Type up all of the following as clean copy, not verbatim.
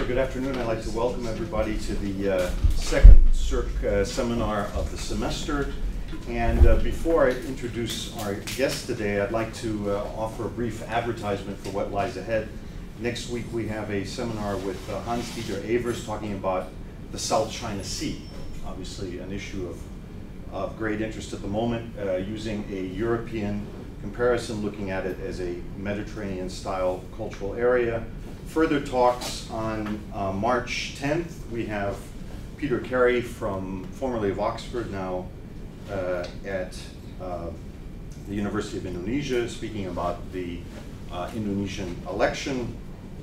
Good afternoon. I'd like to welcome everybody to the second CERC seminar of the semester. And before I introduce our guest today, I'd like to offer a brief advertisement for what lies ahead. Next week we have a seminar with Hans-Dieter Evers talking about the South China Sea, obviously an issue of great interest at the moment, using a European comparison, looking at it as a Mediterranean-style cultural area. Further talks on March 10th. We have Peter Carey formerly of Oxford, now at the University of Indonesia, speaking about the Indonesian election,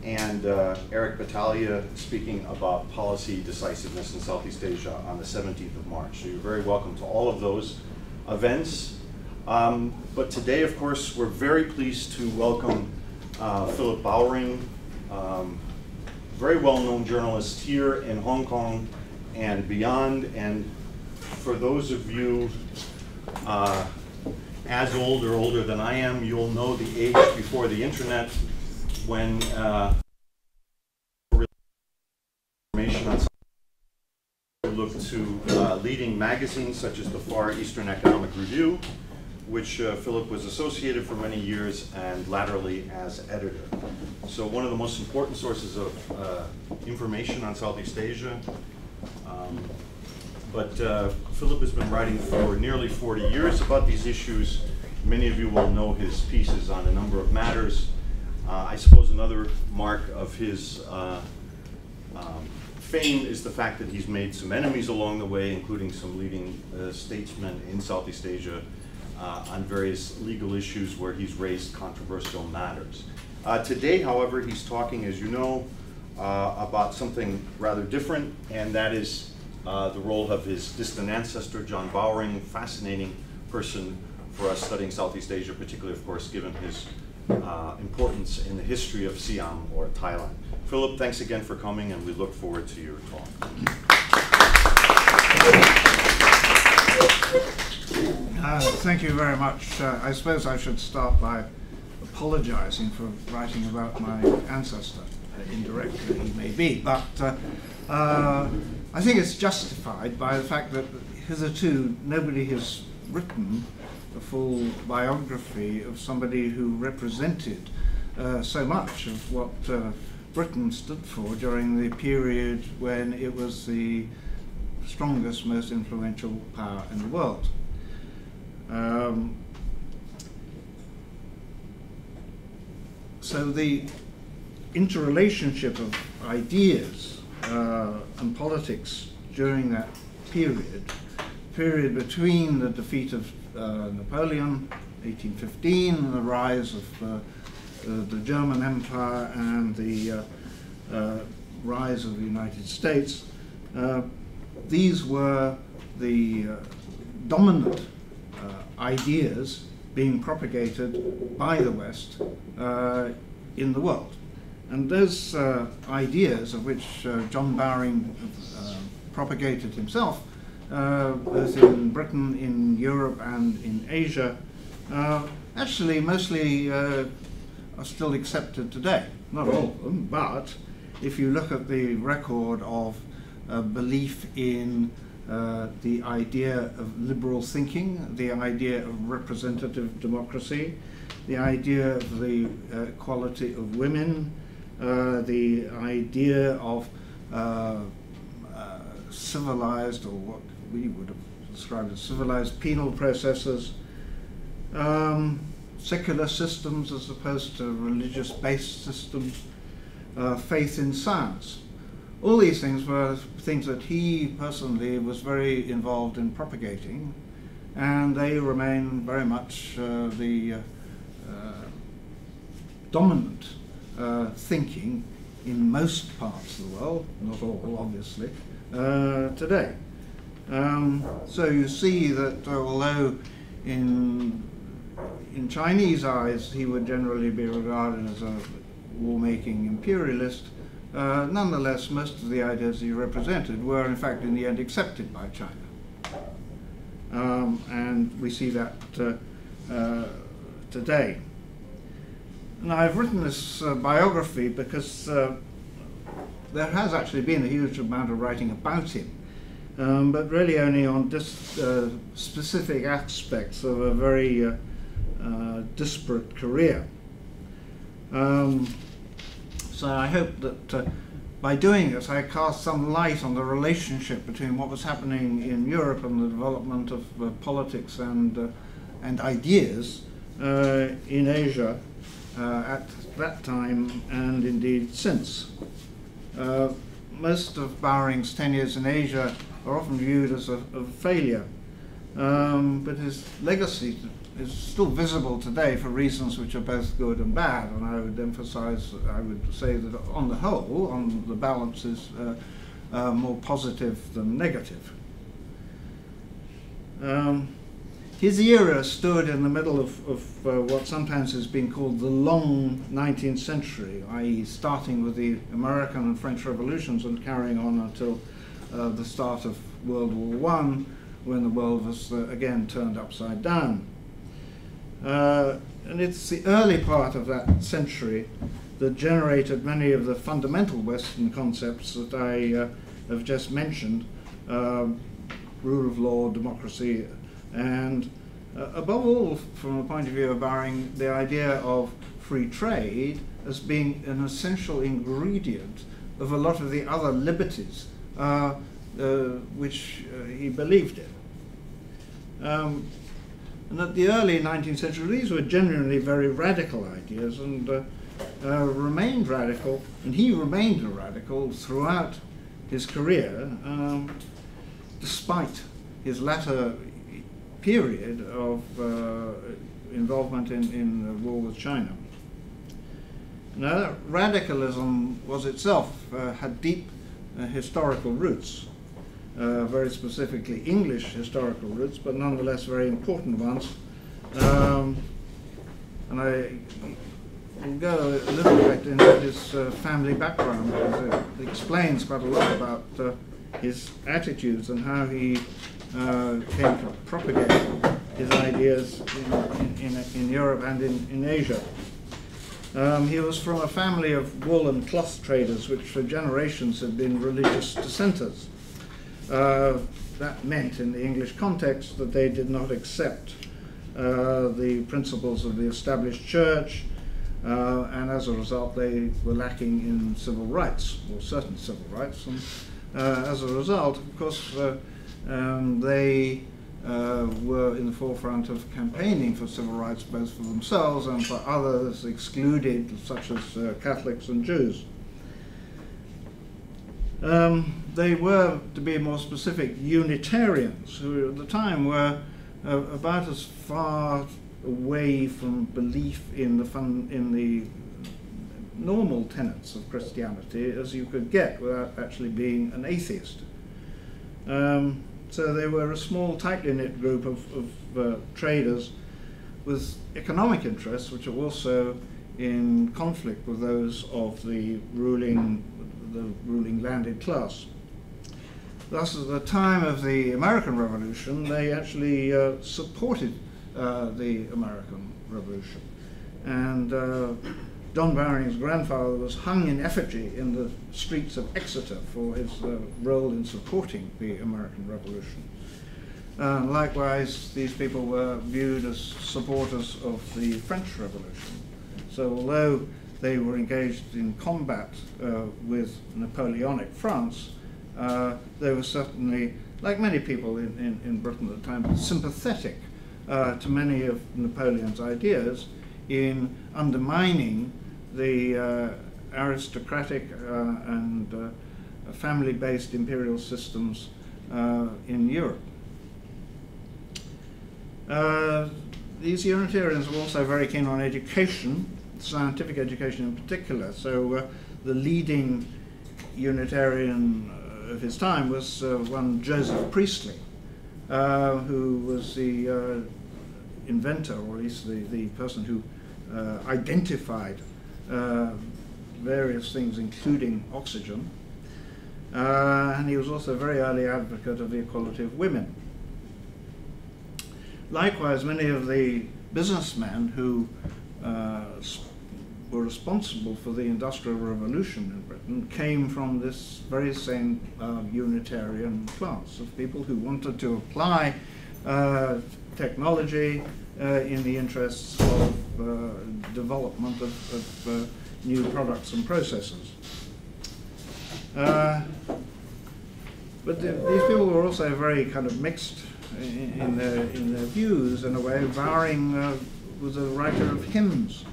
and Eric Battaglia speaking about policy decisiveness in Southeast Asia on the 17th of March. So you're very welcome to all of those events. But today, of course, we're very pleased to welcome Philip Bowring, very well-known journalist here in Hong Kong and beyond. And for those of you as old or older than I am, you'll know the age before the internet, when information on look to leading magazines such as the Far Eastern Economic Review, which Philip was associated for many years and latterly as editor. So one of the most important sources of information on Southeast Asia. But Philip has been writing for nearly 40 years about these issues. Many of you will know his pieces on a number of matters. I suppose another mark of his fame is the fact that he's made some enemies along the way, including some leading statesmen in Southeast Asia on various legal issues where he's raised controversial matters. Today, however, he's talking, as you know, about something rather different, and that is the role of his distant ancestor, John Bowring, fascinating person for us studying Southeast Asia, particularly, of course, given his importance in the history of Siam or Thailand. Philip, thanks again for coming, and we look forward to your talk. Thank you very much. I suppose I should start by apologizing for writing about my ancestor. Indirectly, he may be, but I think it's justified by the fact that hitherto nobody has written a full biography of somebody who represented so much of what Britain stood for during the period when it was the strongest, most influential power in the world. So the interrelationship of ideas and politics during that period between the defeat of Napoleon, 1815, and the rise of the German Empire and the rise of the United States, these were the dominant ideas being propagated by the West in the world. And those ideas, of which John Bowring propagated himself, both in Britain, in Europe, and in Asia, actually mostly are still accepted today. Not all of them, but if you look at the record of belief in the idea of liberal thinking, the idea of representative democracy, the idea of the equality of women, the idea of civilized, or what we would have described as civilized penal processes, secular systems as opposed to religious-based systems, faith in science. All these things were things that he personally was very involved in propagating, and they remain very much the dominant thinking in most parts of the world, not all obviously, today. So you see that although in Chinese eyes he would generally be regarded as a war-making imperialist, nonetheless most of the ideas he represented were in fact in the end accepted by China. And we see that today. And I've written this biography because there has actually been a huge amount of writing about him, but really only on specific aspects of a very disparate career. So I hope that by doing this I cast some light on the relationship between what was happening in Europe and the development of politics and ideas in Asia at that time and indeed since. Most of Bowring's tenures in Asia are often viewed as a failure, but his legacy is still visible today for reasons which are both good and bad, and I would say that on the whole, on the balance, is more positive than negative. His era stood in the middle of what sometimes has been called the long 19th century, i.e. starting with the American and French revolutions and carrying on until the start of World War I, when the world was again turned upside down. And it's the early part of that century that generated many of the fundamental Western concepts that I have just mentioned, rule of law, democracy, and above all, from the point of view of Bowring, the idea of free trade as being an essential ingredient of a lot of the other liberties which he believed in. And at the early 19th century, these were genuinely very radical ideas and remained radical, and he remained a radical throughout his career, despite his latter period of involvement in the war with China. Now, radicalism was itself had deep historical roots. Very specifically English historical roots, but nonetheless very important ones. And I will go a little bit into his family background, because it explains quite a lot about his attitudes and how he came to propagate his ideas in Europe and in Asia. He was from a family of wool and cloth traders, which for generations had been religious dissenters. That meant, in the English context, that they did not accept the principles of the established church, and as a result they were lacking in civil rights, or certain civil rights, and as a result, of course, they were in the forefront of campaigning for civil rights, both for themselves and for others excluded, such as Catholics and Jews. They were, to be more specific, Unitarians, who at the time were about as far away from belief in the normal tenets of Christianity as you could get without actually being an atheist. So they were a small, tightly knit group of traders with economic interests, which are also in conflict with those of the ruling landed class. Thus, at the time of the American Revolution, they actually supported the American Revolution. And John Bowring's grandfather was hung in effigy in the streets of Exeter for his role in supporting the American Revolution. Likewise, these people were viewed as supporters of the French Revolution. So although they were engaged in combat with Napoleonic France, they were certainly, like many people in Britain at the time, sympathetic to many of Napoleon's ideas in undermining the aristocratic and family-based imperial systems in Europe. These Unitarians were also very keen on education, scientific education in particular. So the leading Unitarian of his time was one Joseph Priestley, who was the inventor, or at least the person who identified various things, including oxygen. And he was also a very early advocate of the equality of women. Likewise, many of the businessmen who were responsible for the Industrial Revolution in Britain came from this very same Unitarian class of people who wanted to apply technology in the interests of development of new products and processes. But these people were also very kind of mixed in their views, in a way. Bowring was a writer of hymns.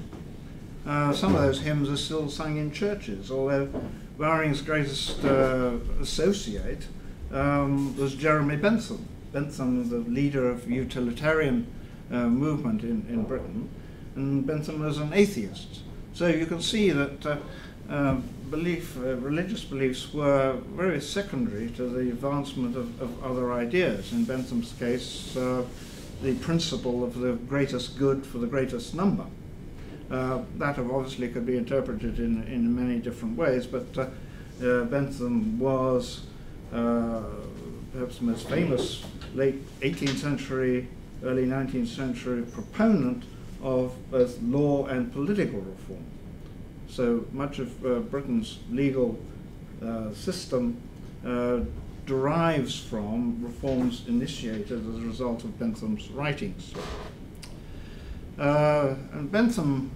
Some of those hymns are still sung in churches, although Bowring's greatest associate was Jeremy Bentham. Bentham, the leader of the utilitarian movement in Britain, and Bentham was an atheist. So you can see that religious beliefs were very secondary to the advancement of other ideas. In Bentham's case, the principle of the greatest good for the greatest number. That obviously could be interpreted in many different ways, but Bentham was perhaps the most famous late 18th century, early 19th century proponent of both law and political reform. So much of Britain's legal system derives from reforms initiated as a result of Bentham's writings. And Bentham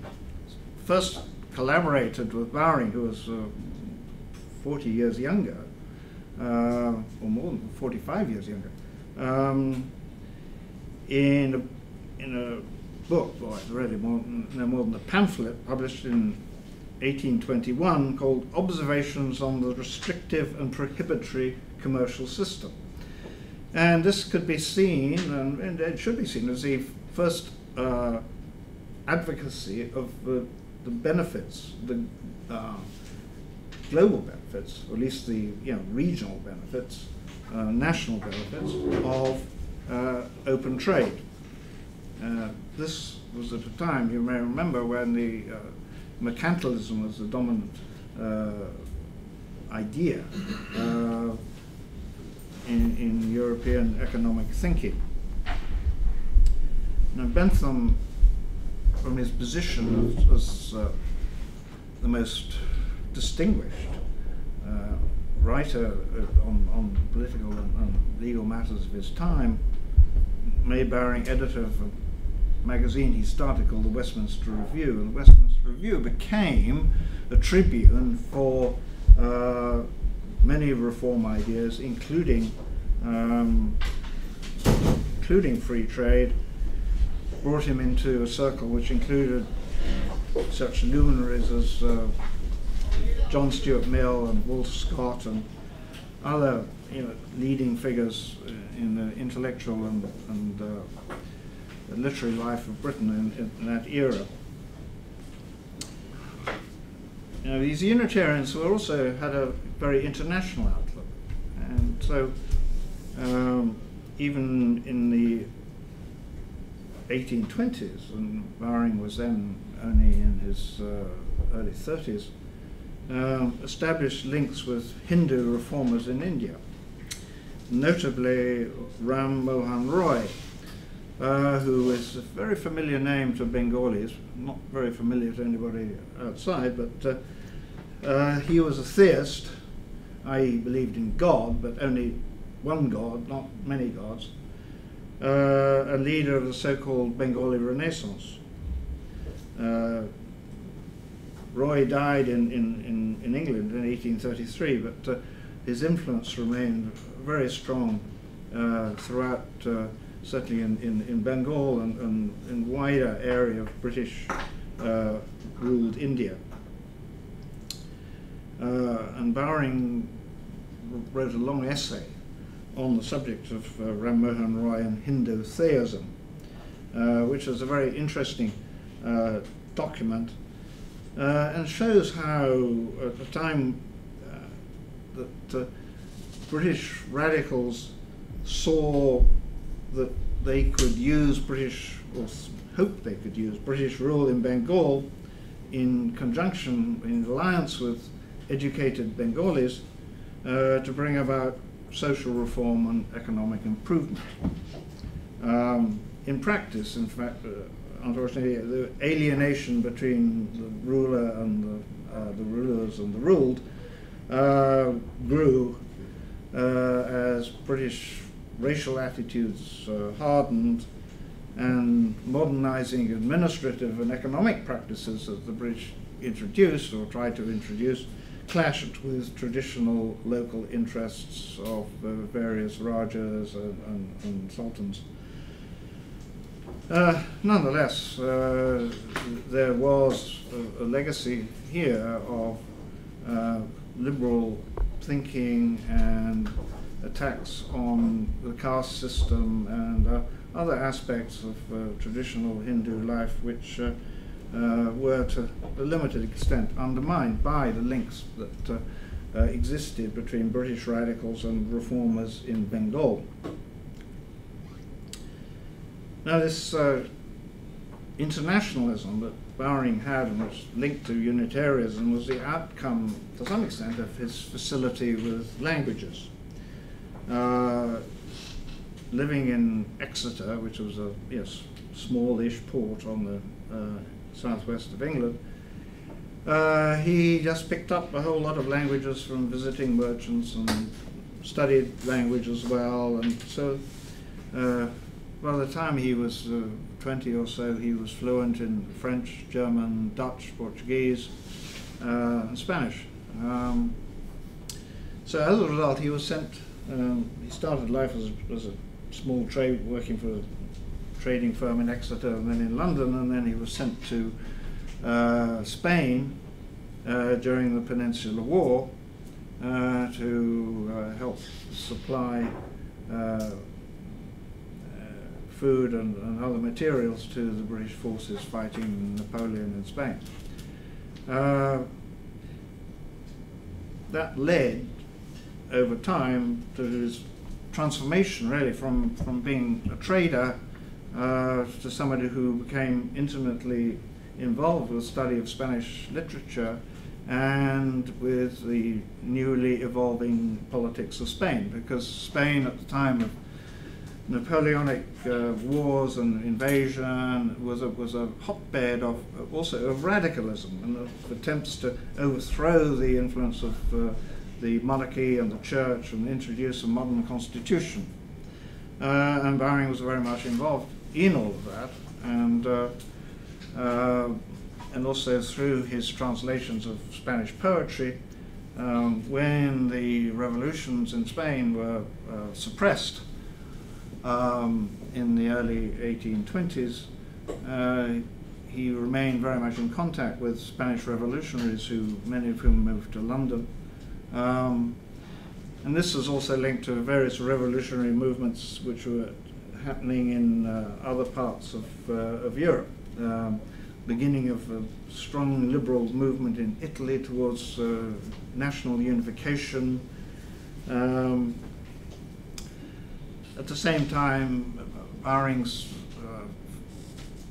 first collaborated with Bowring, who was 40 years younger, or more than 45 years younger, in a book, well, it's really no more than a pamphlet published in 1821 called Observations on the Restrictive and Prohibitory Commercial System. And this could be seen, and it should be seen, as the first advocacy of the benefits, the global benefits, or at least the regional benefits, national benefits of open trade. This was at a time, you may remember, when the mercantilism was the dominant idea in European economic thinking. Now Bentham, from his position as the most distinguished writer on political and legal matters of his time, made Bowring editor of a magazine he started called the Westminster Review. And the Westminster Review became a tribune for many reform ideas, including free trade. Brought him into a circle which included such luminaries as John Stuart Mill and Walter Scott and other leading figures in the intellectual and literary life of Britain in that era. These Unitarians also had a very international outlook, and so even in the 1820s, and Bowring was then only in his early 30s, established links with Hindu reformers in India, notably Ram Mohan Roy, who is a very familiar name to Bengalis, not very familiar to anybody outside, but he was a theist, i.e. believed in God, but only one God, not many gods, a leader of the so-called Bengali Renaissance. Roy died in England in 1833, but his influence remained very strong throughout, certainly in Bengal and in wider area of British ruled India. And Bowring wrote a long essay on the subject of Ram Mohan Roy and Hindu theism, which is a very interesting document, and shows how at the time that British radicals saw that they could use British, or hoped they could use British rule in Bengal in conjunction, in alliance with educated Bengalis, to bring about social reform and economic improvement. In practice, in fact, unfortunately, the alienation between the ruler and the rulers and the ruled grew as British racial attitudes hardened, and modernizing administrative and economic practices that the British introduced or tried to introduce clashed with traditional local interests of various rajas and sultans. Nonetheless, there was a legacy here of liberal thinking and attacks on the caste system and other aspects of traditional Hindu life, which were to a limited extent undermined by the links that existed between British radicals and reformers in Bengal. Now, this internationalism that Bowring had, and was linked to Unitarianism, was the outcome, to some extent, of his facility with languages. Living in Exeter, which was a smallish port on the southwest of England, he just picked up a whole lot of languages from visiting merchants and studied language as well. And so by the time he was 20 or so, he was fluent in French, German, Dutch, Portuguese, and Spanish. So as a result, he was sent, he started life as a small trade, working for a trading firm in Exeter and then in London, and then he was sent to Spain during the Peninsular War to help supply food and other materials to the British forces fighting Napoleon in Spain. That led over time to his transformation, really, from being a trader to somebody who became intimately involved with the study of Spanish literature and with the newly evolving politics of Spain, because Spain at the time of Napoleonic wars and invasion was a hotbed of also of radicalism and of attempts to overthrow the influence of the monarchy and the church and introduce a modern constitution. And Bowring was very much involved in all of that, and also through his translations of Spanish poetry. When the revolutions in Spain were suppressed in the early 1820s, he remained very much in contact with Spanish revolutionaries, many of whom moved to London. And this was also linked to various revolutionary movements which were happening in other parts of Europe. Beginning of a strong liberal movement in Italy towards national unification. At the same time, Bowring's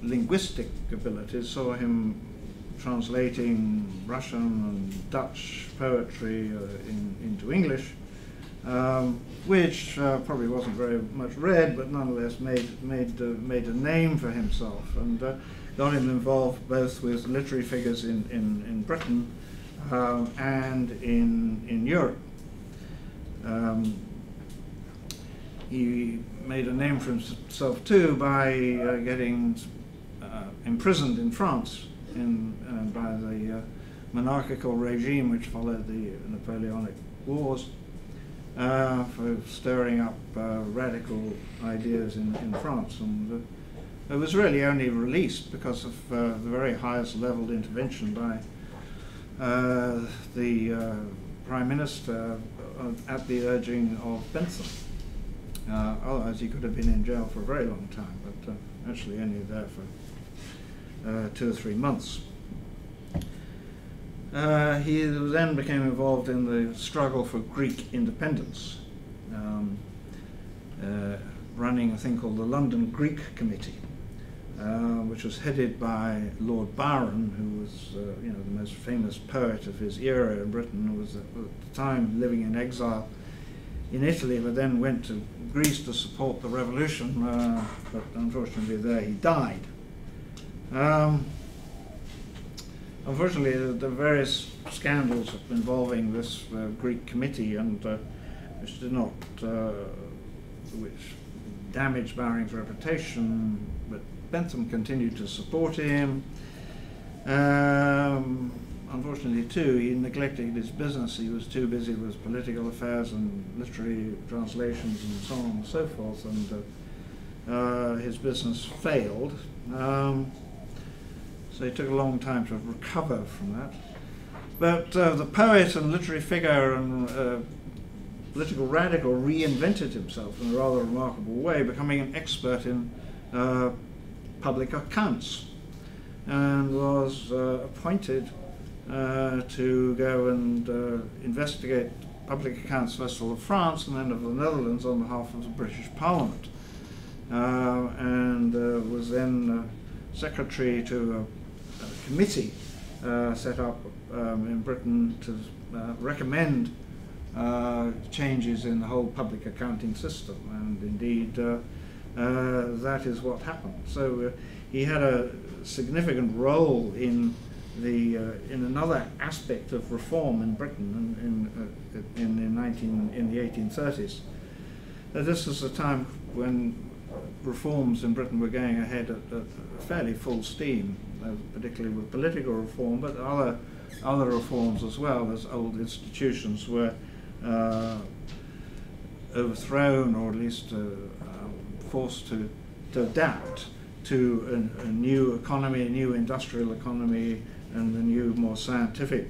linguistic abilities saw him translating Russian and Dutch poetry into English, which probably wasn't very much read, but nonetheless made a name for himself, and got him involved both with literary figures in Britain and in Europe. He made a name for himself too by getting imprisoned in France by the monarchical regime which followed the Napoleonic Wars for stirring up radical ideas in France. And it was really only released because of the very highest level intervention by the Prime Minister at the urging of Bentham. Otherwise he could have been in jail for a very long time, but actually only there for 2 or 3 months. He then became involved in the struggle for Greek independence, running a thing called the London Greek Committee, which was headed by Lord Bowring, who was the most famous poet of his era in Britain, who was at the time living in exile in Italy, but then went to Greece to support the revolution, but unfortunately there he died. Unfortunately, the various scandals involving this Greek committee and which did not, which damaged Bowring's reputation, but Bentham continued to support him. Unfortunately, too, he neglected his business. He was too busy with political affairs and literary translations and so on and so forth, and his business failed. So it took a long time to recover from that. But the poet and literary figure and political radical reinvented himself in a rather remarkable way, becoming an expert in public accounts, and was appointed to go and investigate public accounts, first of all of France and then of the Netherlands, on behalf of the British Parliament, and was then secretary to a committee set up in Britain to recommend changes in the whole public accounting system, and indeed that is what happened. So he had a significant role in another aspect of reform in Britain in the 1830s. This was a time when reforms in Britain were going ahead at fairly full steam, particularly with political reform, but other reforms as well, as old institutions were overthrown, or at least forced to adapt to a new economy, a new industrial economy, and the new, more scientific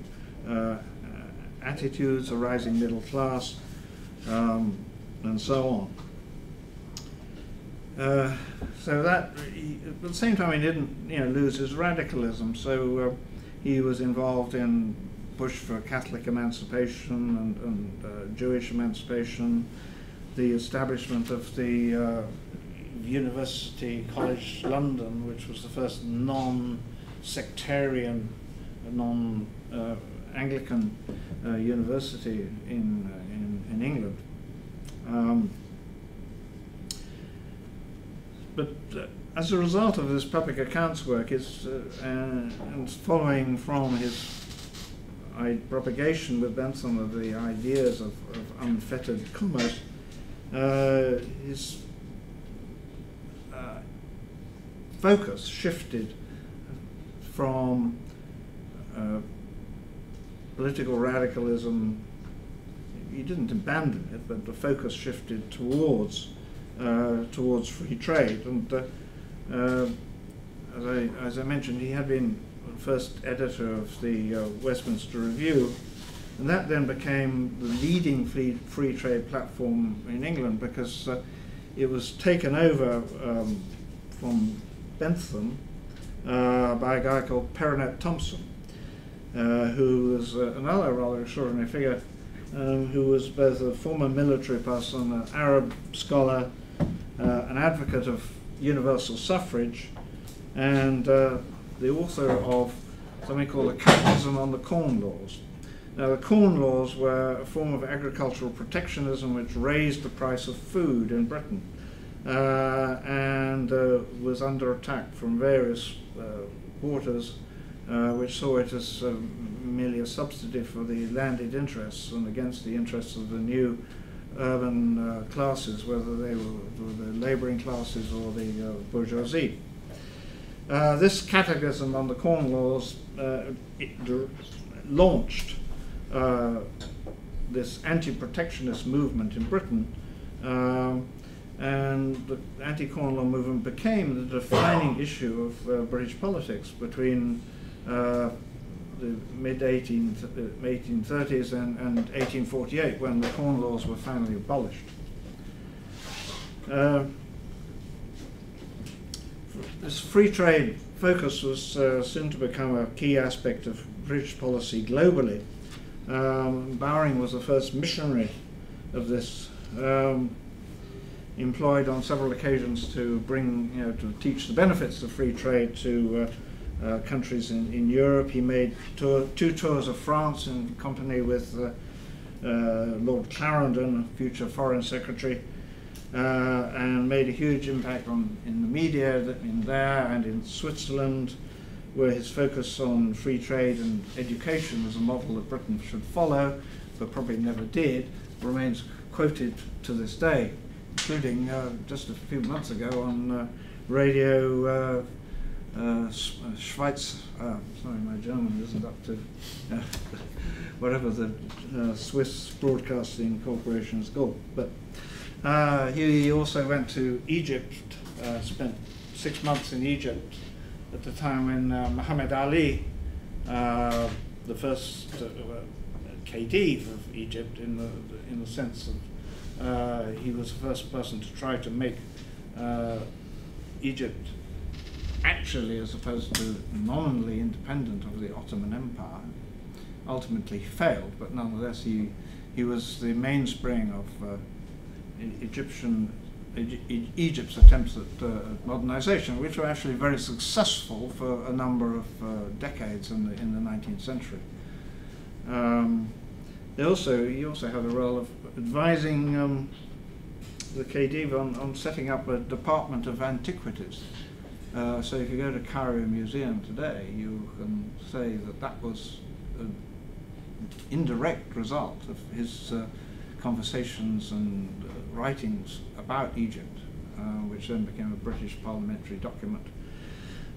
attitudes, a rising middle class, and so on. So that, at the same time, he didn't, lose his radicalism. So he was involved in push for Catholic emancipation and Jewish emancipation, the establishment of the University College London, which was the first non-sectarian, non-Anglican university in England. But as a result of this public accounts work, and following from his propagation with Bentham of the ideas of unfettered commerce, his focus shifted from political radicalism. He didn't abandon it, but the focus shifted towards free trade. And as I mentioned, he had been the first editor of the Westminster Review, and that then became the leading free trade platform in England, because it was taken over from Bentham by a guy called Perronet Thompson, who was another rather extraordinary figure, who was both a former military person, an Arab scholar, an advocate of universal suffrage, and the author of something called the Catechism on the Corn Laws. Now, the Corn Laws were a form of agricultural protectionism which raised the price of food in Britain, and was under attack from various quarters, which saw it as merely a substitute for the landed interests and against the interests of the new urban classes, whether they were the labouring classes or the bourgeoisie. This Catechism on the Corn Laws launched this anti-protectionist movement in Britain, and the anti-Corn Law movement became the defining issue of British politics between the mid-1830s and 1848, when the Corn Laws were finally abolished. This free trade focus was soon to become a key aspect of British policy globally. Bowring was the first missionary of this, employed on several occasions to bring, to teach the benefits of free trade to countries in Europe. He made two tours of France in company with Lord Clarendon, future Foreign Secretary, and made a huge impact in the media in there and in Switzerland, where his focus on free trade and education as a model that Britain should follow, but probably never did, remains quoted to this day, including just a few months ago on radio Schweiz, sorry, my German isn't up to whatever the Swiss Broadcasting Corporation is called. But he also went to Egypt, spent 6 months in Egypt at the time when Muhammad Ali, the first Khedive of Egypt, in the sense of he was the first person to try to make Egypt actually, as opposed to nominally independent of the Ottoman Empire. Ultimately failed, but nonetheless he was the mainspring of Egypt's attempts at modernization, which were actually very successful for a number of decades in the 19th century. He also had a role of advising the Khedive on setting up a department of antiquities. So if you go to Cairo Museum today, you can say that that was an indirect result of his conversations and writings about Egypt, which then became a British parliamentary document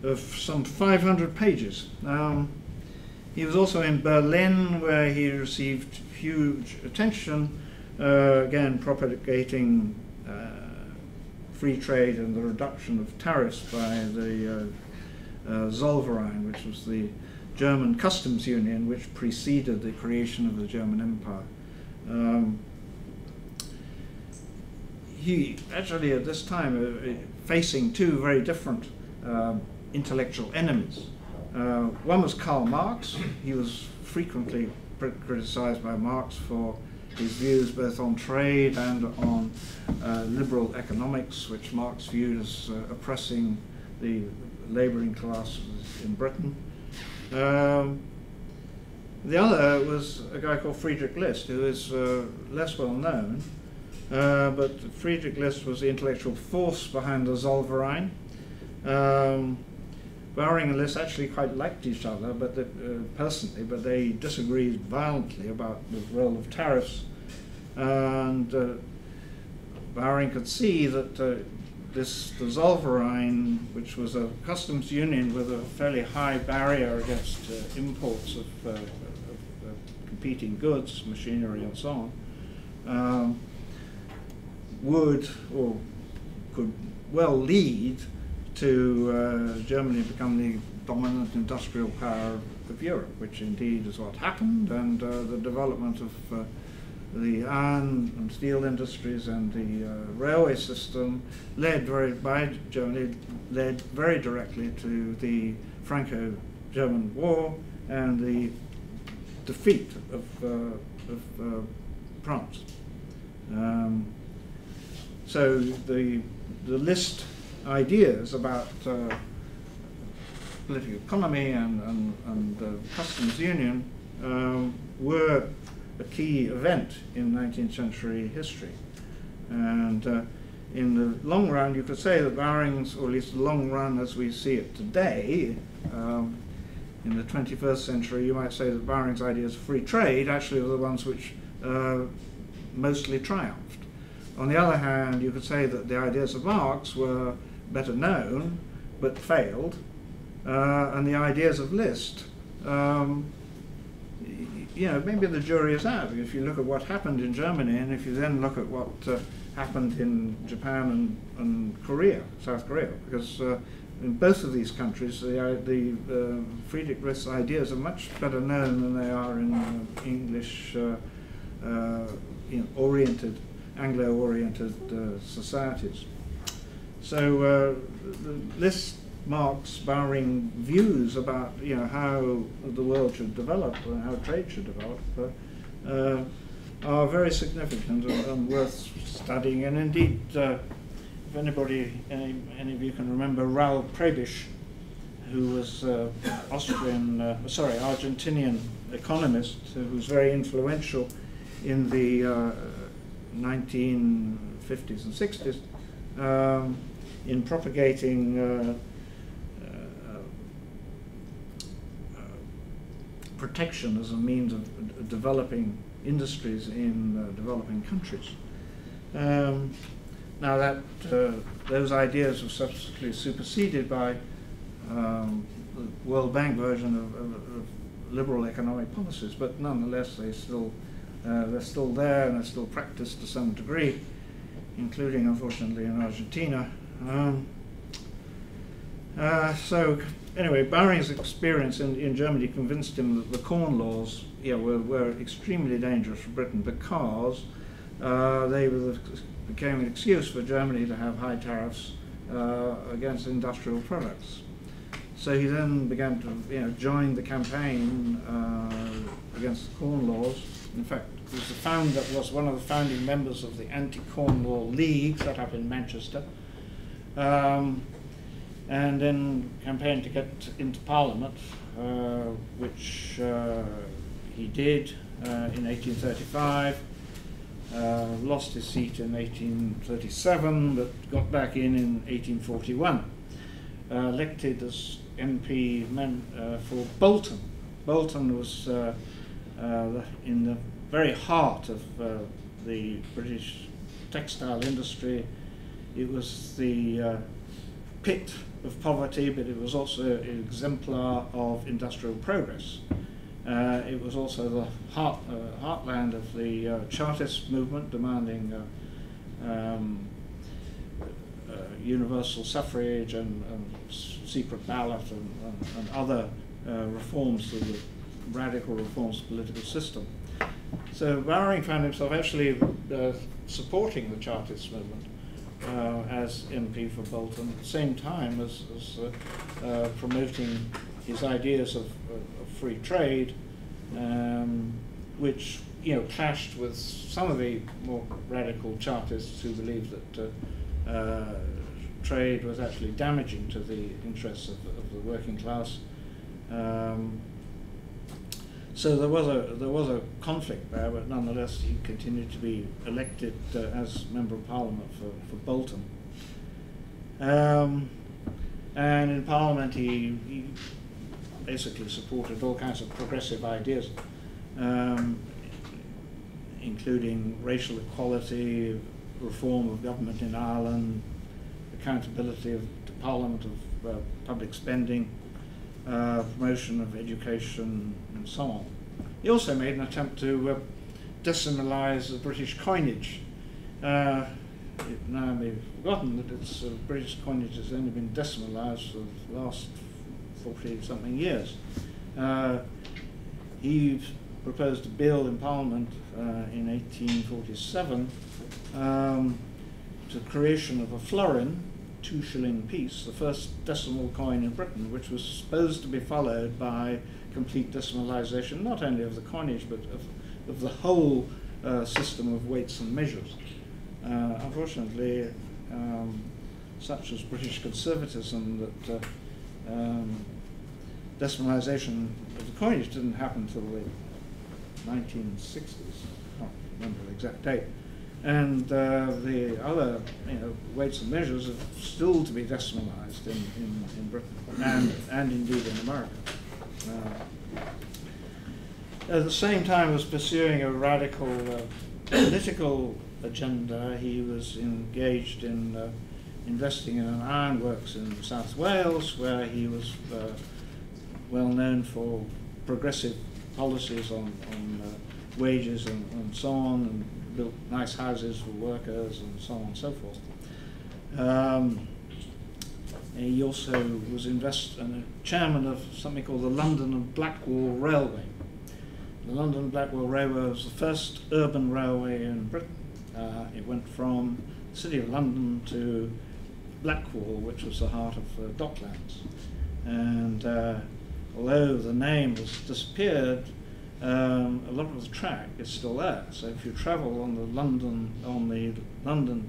of some 500 pages. He was also in Berlin, where he received huge attention, again propagating free trade and the reduction of tariffs by the Zollverein, which was the German customs union which preceded the creation of the German Empire. He actually at this time facing two very different intellectual enemies. One was Karl Marx. He was frequently criticized by Marx for his views both on trade and on liberal economics, which Marx viewed as oppressing the labouring classes in Britain. The other was a guy called Friedrich List, who is less well known, but Friedrich List was the intellectual force behind the Zollverein. Bowring and List actually quite liked each other, but personally, but they disagreed violently about the role of tariffs. And Bowring could see that the Zollverein, which was a customs union with a fairly high barrier against imports of competing goods, machinery, and so on, would or could well lead to Germany become the dominant industrial power of Europe, which indeed is what happened, and the development of the iron and steel industries and the railway system by Germany led very directly to the Franco-German War and the defeat of France. So the List ideas about political economy and customs union were a key event in 19th century history. And in the long run, you could say that Bowring's, or at least the long run as we see it today, in the 21st century, you might say that Bowring's ideas of free trade actually were the ones which mostly triumphed. On the other hand, you could say that the ideas of Marx were better known, but failed, and the ideas of List, maybe the jury is out. If you look at what happened in Germany, and if you then look at what happened in Japan and Korea, South Korea, because in both of these countries, the Friedrich List's ideas are much better known than they are in English oriented, Anglo-oriented societies. So the List, Marx, Bowring views about how the world should develop and how trade should develop are very significant and worth studying. And indeed, if any of you can remember Raoul Prebisch, who was Argentinian economist who was very influential in the 1950s 50s and 60s in propagating protection as a means of developing industries in developing countries. Now that those ideas were subsequently superseded by the World Bank version of liberal economic policies, but nonetheless they're still there and they're still practiced to some degree, including unfortunately in Argentina. So anyway, Bowring's experience in Germany convinced him that the Corn Laws were extremely dangerous for Britain because they became an excuse for Germany to have high tariffs against industrial products. So he then began to join the campaign against the Corn Laws. In fact, he was one of the founding members of the Anti-Corn Law League set up in Manchester. And then campaigned to get into Parliament, which he did in 1835, lost his seat in 1837, but got back in 1841. Elected as MP for Bolton. Bolton was in the very heart of the British textile industry. It was the pit of poverty, but it was also an exemplar of industrial progress. It was also the heartland of the Chartist movement, demanding universal suffrage and secret ballot and other reforms to the radical reforms to the political system. So Bowring found himself actually supporting the Chartist movement as MP for Bolton, at the same time as promoting his ideas of free trade, which clashed with some of the more radical Chartists who believed that trade was actually damaging to the interests of the working class. So there was a conflict there, but nonetheless he continued to be elected as Member of Parliament for Bolton. And in Parliament he basically supported all kinds of progressive ideas, including racial equality, reform of government in Ireland, accountability to Parliament of public spending, promotion of education, and so on. He also made an attempt to decimalize the British coinage. It now may be forgotten that its British coinage has only been decimalized for the last 40-something years. He proposed a bill in Parliament in 1847 to the creation of a florin, 2-shilling piece, the first decimal coin in Britain, which was supposed to be followed by complete decimalisation, not only of the coinage, but of the whole system of weights and measures. Unfortunately, such was British conservatism that decimalisation of the coinage didn't happen until the 1960s. I can't remember the exact date. And the other weights and measures are still to be decimalised in Britain and indeed in America. At the same time as pursuing a radical political agenda, he was engaged in investing in an ironworks in South Wales, where he was well known for progressive policies on wages and so on, and built nice houses for workers and so on and so forth. He also was chairman of something called the London and Blackwall Railway. The London and Blackwall Railway was the first urban railway in Britain. It went from the City of London to Blackwall, which was the heart of Docklands. And although the name has disappeared, a lot of the track is still there. So if you travel on the London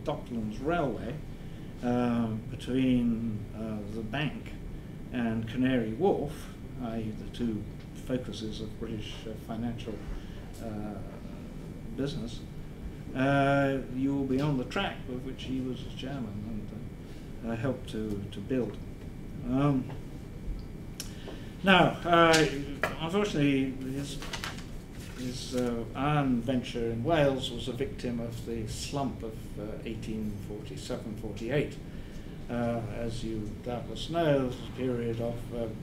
Docklands Railway between the Bank and Canary Wharf, i.e. the two focuses of British financial business, you will be on the track of which he was chairman and helped to build. Now, unfortunately, his iron venture in Wales was a victim of the slump of 1847-48. As you doubtless know, it was a period of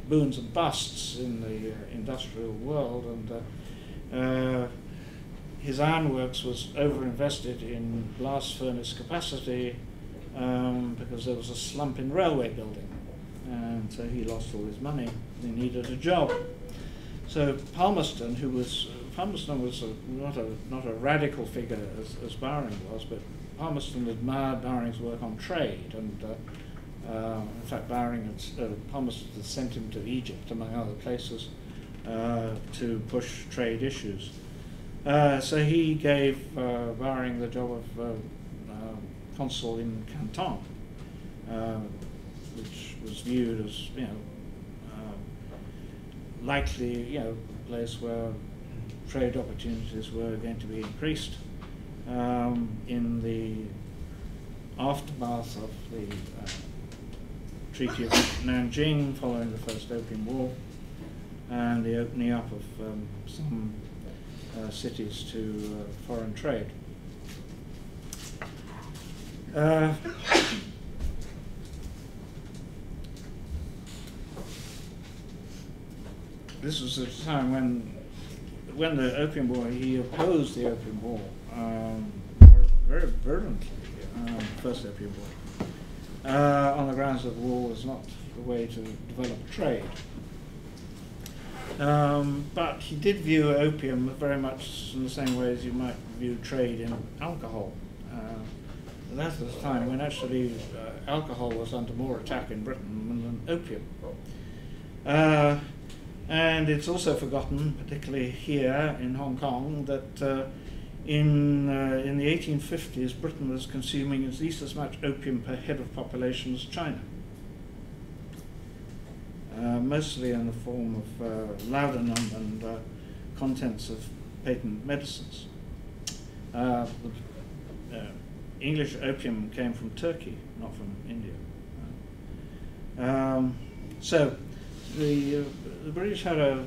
booms and busts in the industrial world, and his ironworks was overinvested in blast furnace capacity because there was a slump in railway building, and so he lost all his money. He needed a job. So Palmerston, Palmerston was not a radical figure as Bowring was, but Palmerston admired Bowring's work on trade, and in fact Palmerston had sent him to Egypt, among other places, to push trade issues. So he gave Bowring the job of consul in Canton, which was viewed as, likely, a place where trade opportunities were going to be increased. In the aftermath of the Treaty of Nanjing, following the First Opium War, and the opening up of some cities to foreign trade. This was a time when the Opium War, he opposed the Opium War very virulently, First Opium War, on the grounds that war was not the way to develop trade. But he did view opium very much in the same way as you might view trade in alcohol. And that was a time when actually alcohol was under more attack in Britain than opium. And it's also forgotten, particularly here in Hong Kong, that in the 1850s, Britain was consuming at least as much opium per head of population as China. Mostly in the form of laudanum and contents of patent medicines. English opium came from Turkey, not from India. So the British were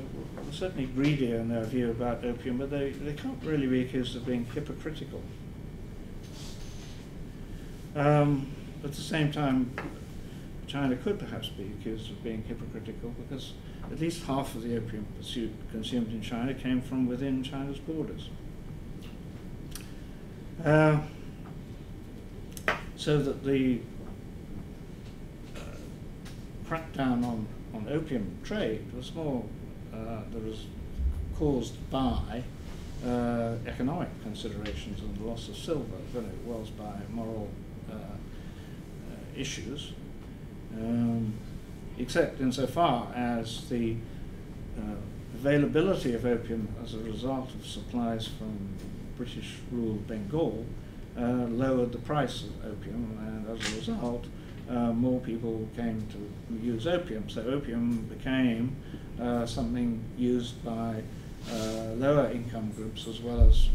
certainly greedier in their view about opium, but they can't really be accused of being hypocritical. At the same time, China could perhaps be accused of being hypocritical because at least half of the opium consumed in China came from within China's borders. So that the crackdown on opium trade was more caused by economic considerations and the loss of silver than it was by moral issues. Except insofar as the availability of opium as a result of supplies from British-ruled Bengal lowered the price of opium, and as a result, more people came to use opium. So opium became something used by lower income groups as well as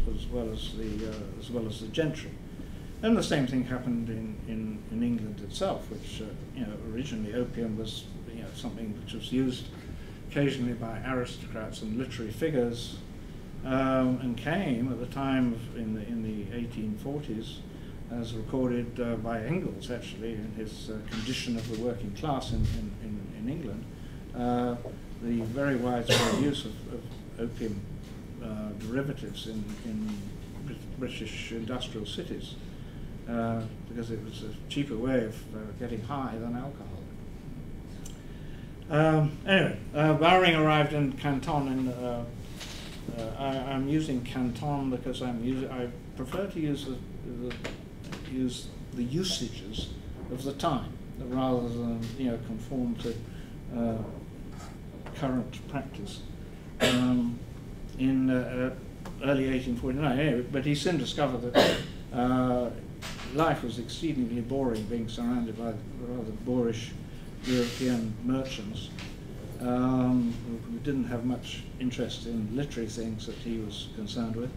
the gentry. And the same thing happened in England itself, which originally opium was something which was used occasionally by aristocrats and literary figures, and came at the time in the 1840s, as recorded by Engels actually in his Condition of the Working Class in England, the very widespread use of opium derivatives in British industrial cities. Because it was a cheaper way of getting high than alcohol. Anyway, Bowring arrived in Canton, and I'm using Canton because I prefer to use the usages of the time rather than conform to current practice. In early 1849, anyway, but he soon discovered that life was exceedingly boring, being surrounded by rather boorish European merchants who didn't have much interest in literary things that he was concerned with.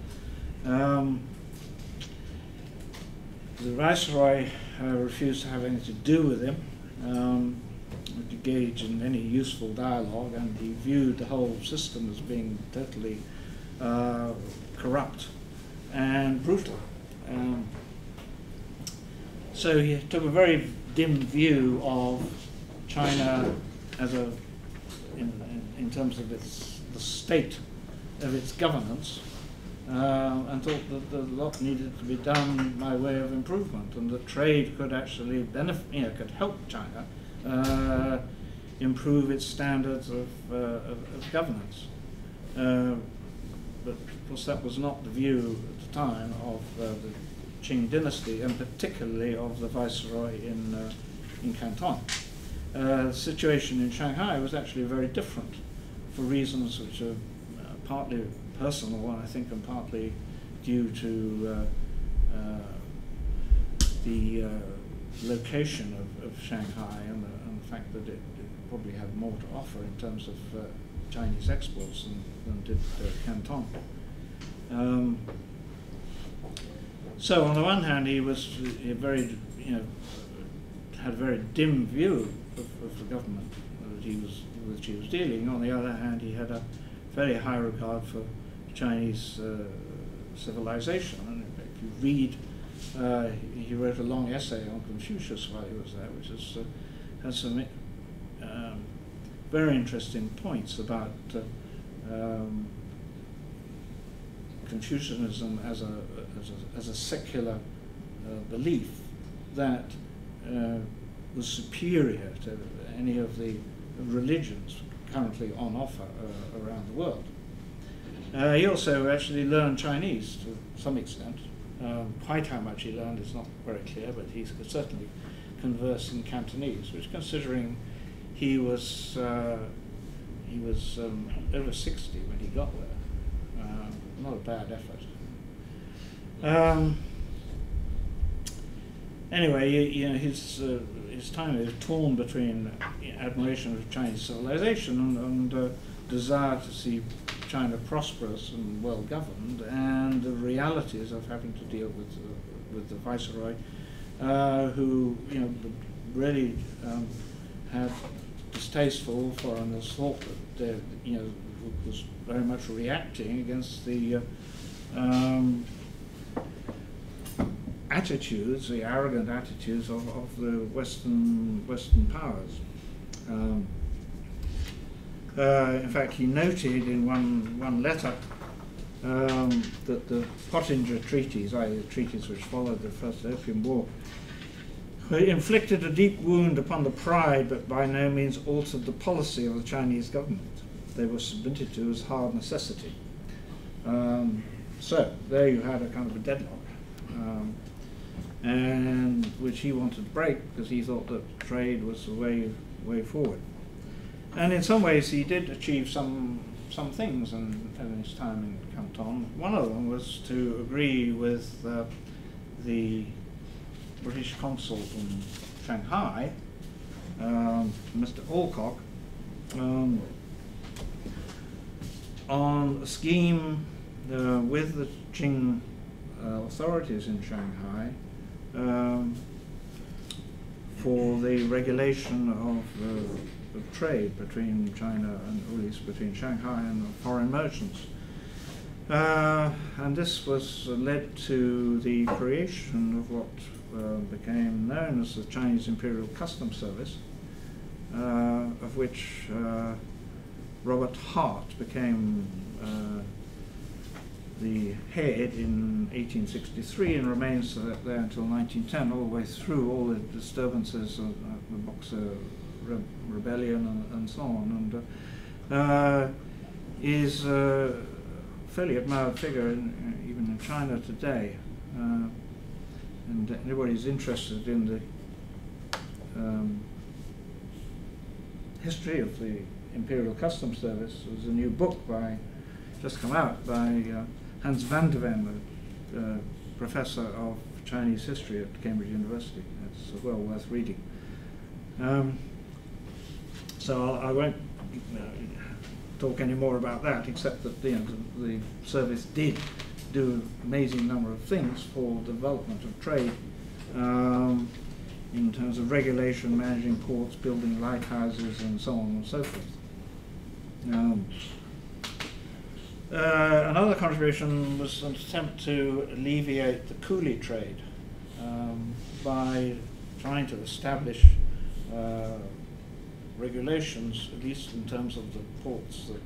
The Viceroy refused to have anything to do with him, to engage in any useful dialogue, and he viewed the whole system as being totally corrupt and brutal. So he took a very dim view of China as in terms of the state of its governance, and thought that a lot needed to be done by way of improvement, and that trade could actually benefit, could help China improve its standards of governance. But of course that was not the view at the time of the Qing dynasty, and particularly of the Viceroy in Canton. The situation in Shanghai was actually very different, for reasons which are partly personal, I think, and partly due to the location of Shanghai and the fact that it probably had more to offer in terms of Chinese exports than did Canton. So on the one hand, he had a very dim view of the government with which he was dealing. On the other hand, he had a very high regard for Chinese civilization. And in fact, if you read, he wrote a long essay on Confucius while he was there, which has some very interesting points about Confucianism as a secular belief that was superior to any of the religions currently on offer around the world. He also actually learned Chinese to some extent. Quite how much he learned is not very clear, but he could certainly converse in Cantonese, which, considering he was over 60 when he got there, not a bad effort. Anyway, his time is torn between admiration of Chinese civilization and desire to see China prosperous and well governed, and the realities of having to deal with the Viceroy, who really had distasteful foreigners thought that was very much reacting against the attitudes, the arrogant attitudes of the Western powers. In fact, he noted in one letter that the Pottinger treaties, i.e. the treaties which followed the First Opium War, inflicted a deep wound upon the pride, but by no means altered the policy of the Chinese government. They were submitted to as hard necessity. So there you had a kind of a deadlock, and which he wanted to break because he thought that trade was the way forward. And in some ways he did achieve some things in his time in Canton. One of them was to agree with the British consul in Shanghai, Mr. Alcock, on a scheme with the Qing authorities in Shanghai for the regulation of trade between China and, or at least between Shanghai and foreign merchants. And this was led to the creation of what became known as the Chinese Imperial Customs Service, of which Robert Hart became the head in 1863 and remains there until 1910, all the way through all the disturbances of the Boxer Rebellion and so on, and is a fairly admired figure even in China today. And anybody who's interested in the history of the Imperial Customs Service, there's a new book just come out by Hans van der Ven, a professor of Chinese history at Cambridge University. It's well worth reading. So I won't talk any more about that, except that the service did do an amazing number of things for the development of trade in terms of regulation, managing ports, building lighthouses, and so on and so forth. Another contribution was an attempt to alleviate the coolie trade by trying to establish regulations, at least in terms of the ports, that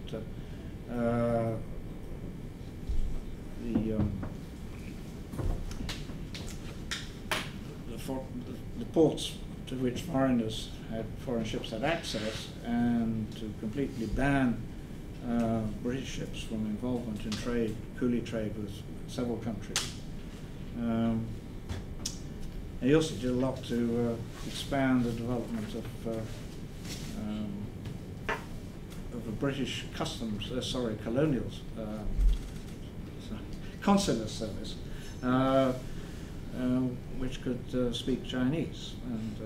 the ports to which foreign ships had access, and to completely ban British ships from involvement in trade, coolie trade, with several countries. He also did a lot to expand the development of a British customs, colonials, consular service, which could speak Chinese. And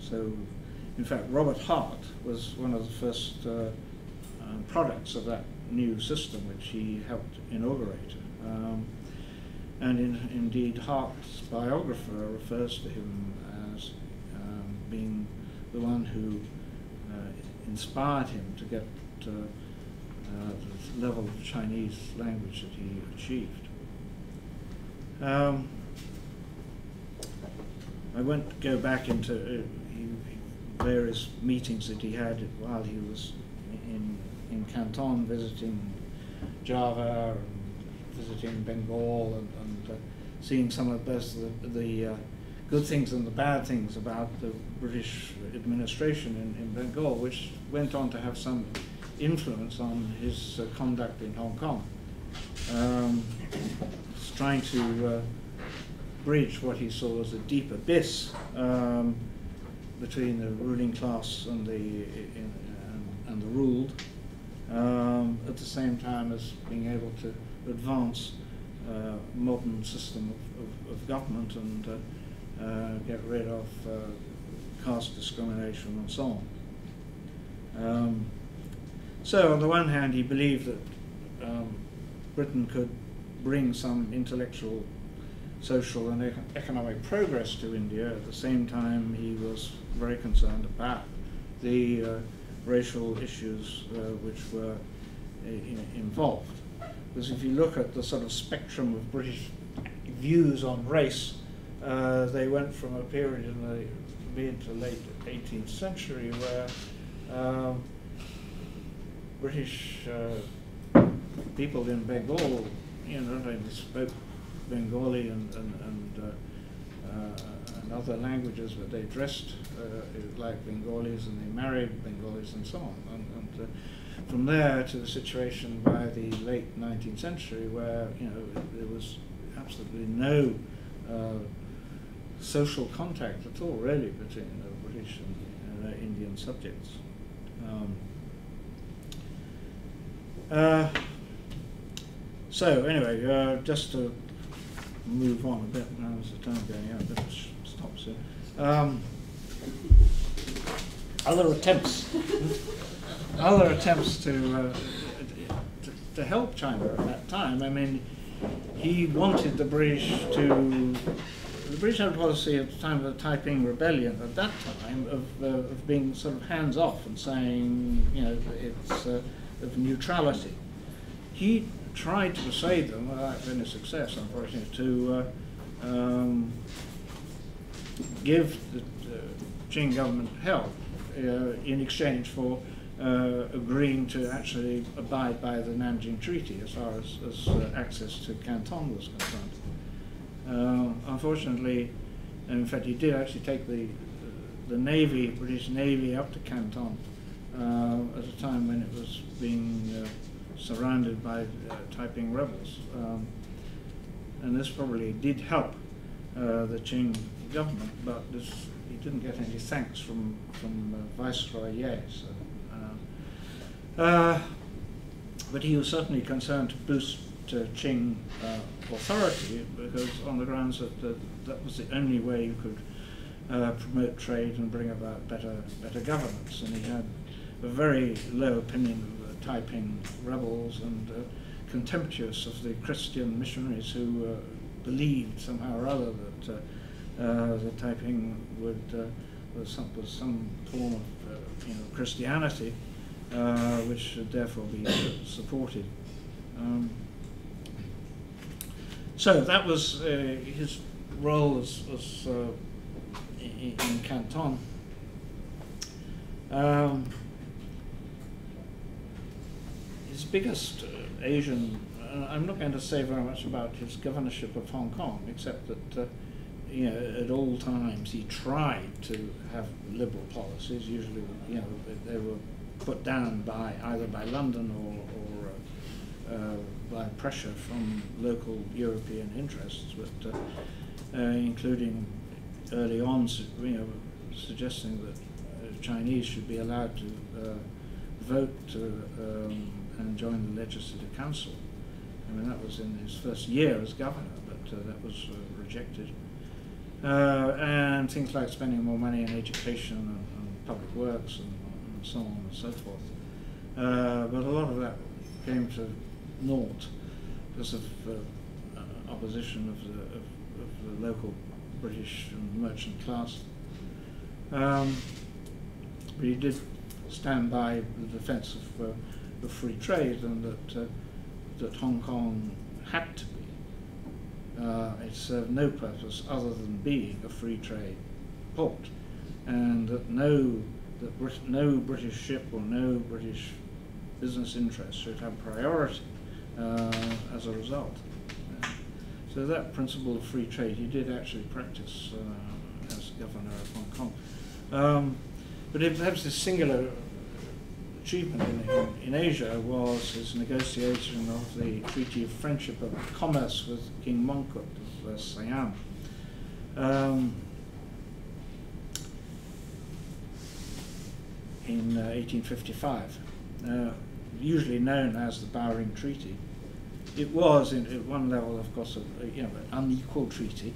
so, in fact, Robert Hart was one of the first products of that new system, which he helped inaugurate. And indeed, Hart's biographer refers to him as being the one who inspired him to get the level of Chinese language that he achieved. I won't go back into various meetings that he had while he was in Canton, visiting Java and visiting Bengal, and seeing some of both the good things and the bad things about the British administration in Bengal, which went on to have some influence on his conduct in Hong Kong. Trying to bridge what he saw as a deep abyss between the ruling class and the ruled, at the same time as being able to advance a modern system of government and get rid of caste discrimination and so on. So on the one hand, he believed that Britain could bring some intellectual, social and economic progress to India. At the same time, he was very concerned about the racial issues which were involved. Because if you look at the sort of spectrum of British views on race, they went from a period in the mid to late 18th century where British people in Bengal, not only spoke Bengali and other languages, but they dressed like Bengalis, and they married Bengalis and so on. And from there to the situation by the late 19th century, where there was absolutely no social contact at all, really, between the British and Indian subjects. So anyway, just to move on a bit, how's the time going? I better stop soon. Other attempts to help China at that time. I mean, he wanted the British to. The British had a policy at the time of the Taiping Rebellion at that time of being sort of hands off and saying, it's of neutrality. He tried to persuade them, without any success, unfortunately, to give the Qing government help in exchange for agreeing to actually abide by the Nanjing Treaty as far as access to Canton was concerned. Unfortunately, in fact, he did actually take the British Navy up to Canton at a time when it was being surrounded by Taiping rebels, and this probably did help the Qing government, but he didn't get any thanks from Viceroy Ye. But he was certainly concerned to boost Qing authority, because on the grounds that that was the only way you could promote trade and bring about better governance. And he had a very low opinion of the Taiping rebels, and contemptuous of the Christian missionaries who believed somehow or other that the Taiping was some form of Christianity, which should therefore be supported. So that was his role as in Canton. His biggest Asian, I'm not going to say very much about his governorship of Hong Kong, except that at all times he tried to have liberal policies. Usually, they were put down by either by London or by pressure from local European interests, but including early on, suggesting that Chinese should be allowed to vote and join the Legislative Council. I mean, that was in his first year as governor, but that was rejected. And things like spending more money on education and public works and so on and so forth. But a lot of that came to naught because of opposition of the local British and merchant class. But he did stand by the defence of free trade, and that Hong Kong had to be. It served no purpose other than being a free trade port, and that no British ship or no British business interest should have priority as a result. So that principle of free trade he did actually practice as governor of Hong Kong. But perhaps his singular achievement in Asia was his negotiation of the Treaty of Friendship and Commerce with King Mongkut of Siam. In 1855, usually known as the Bowring Treaty. It was, at one level, of course, an unequal treaty.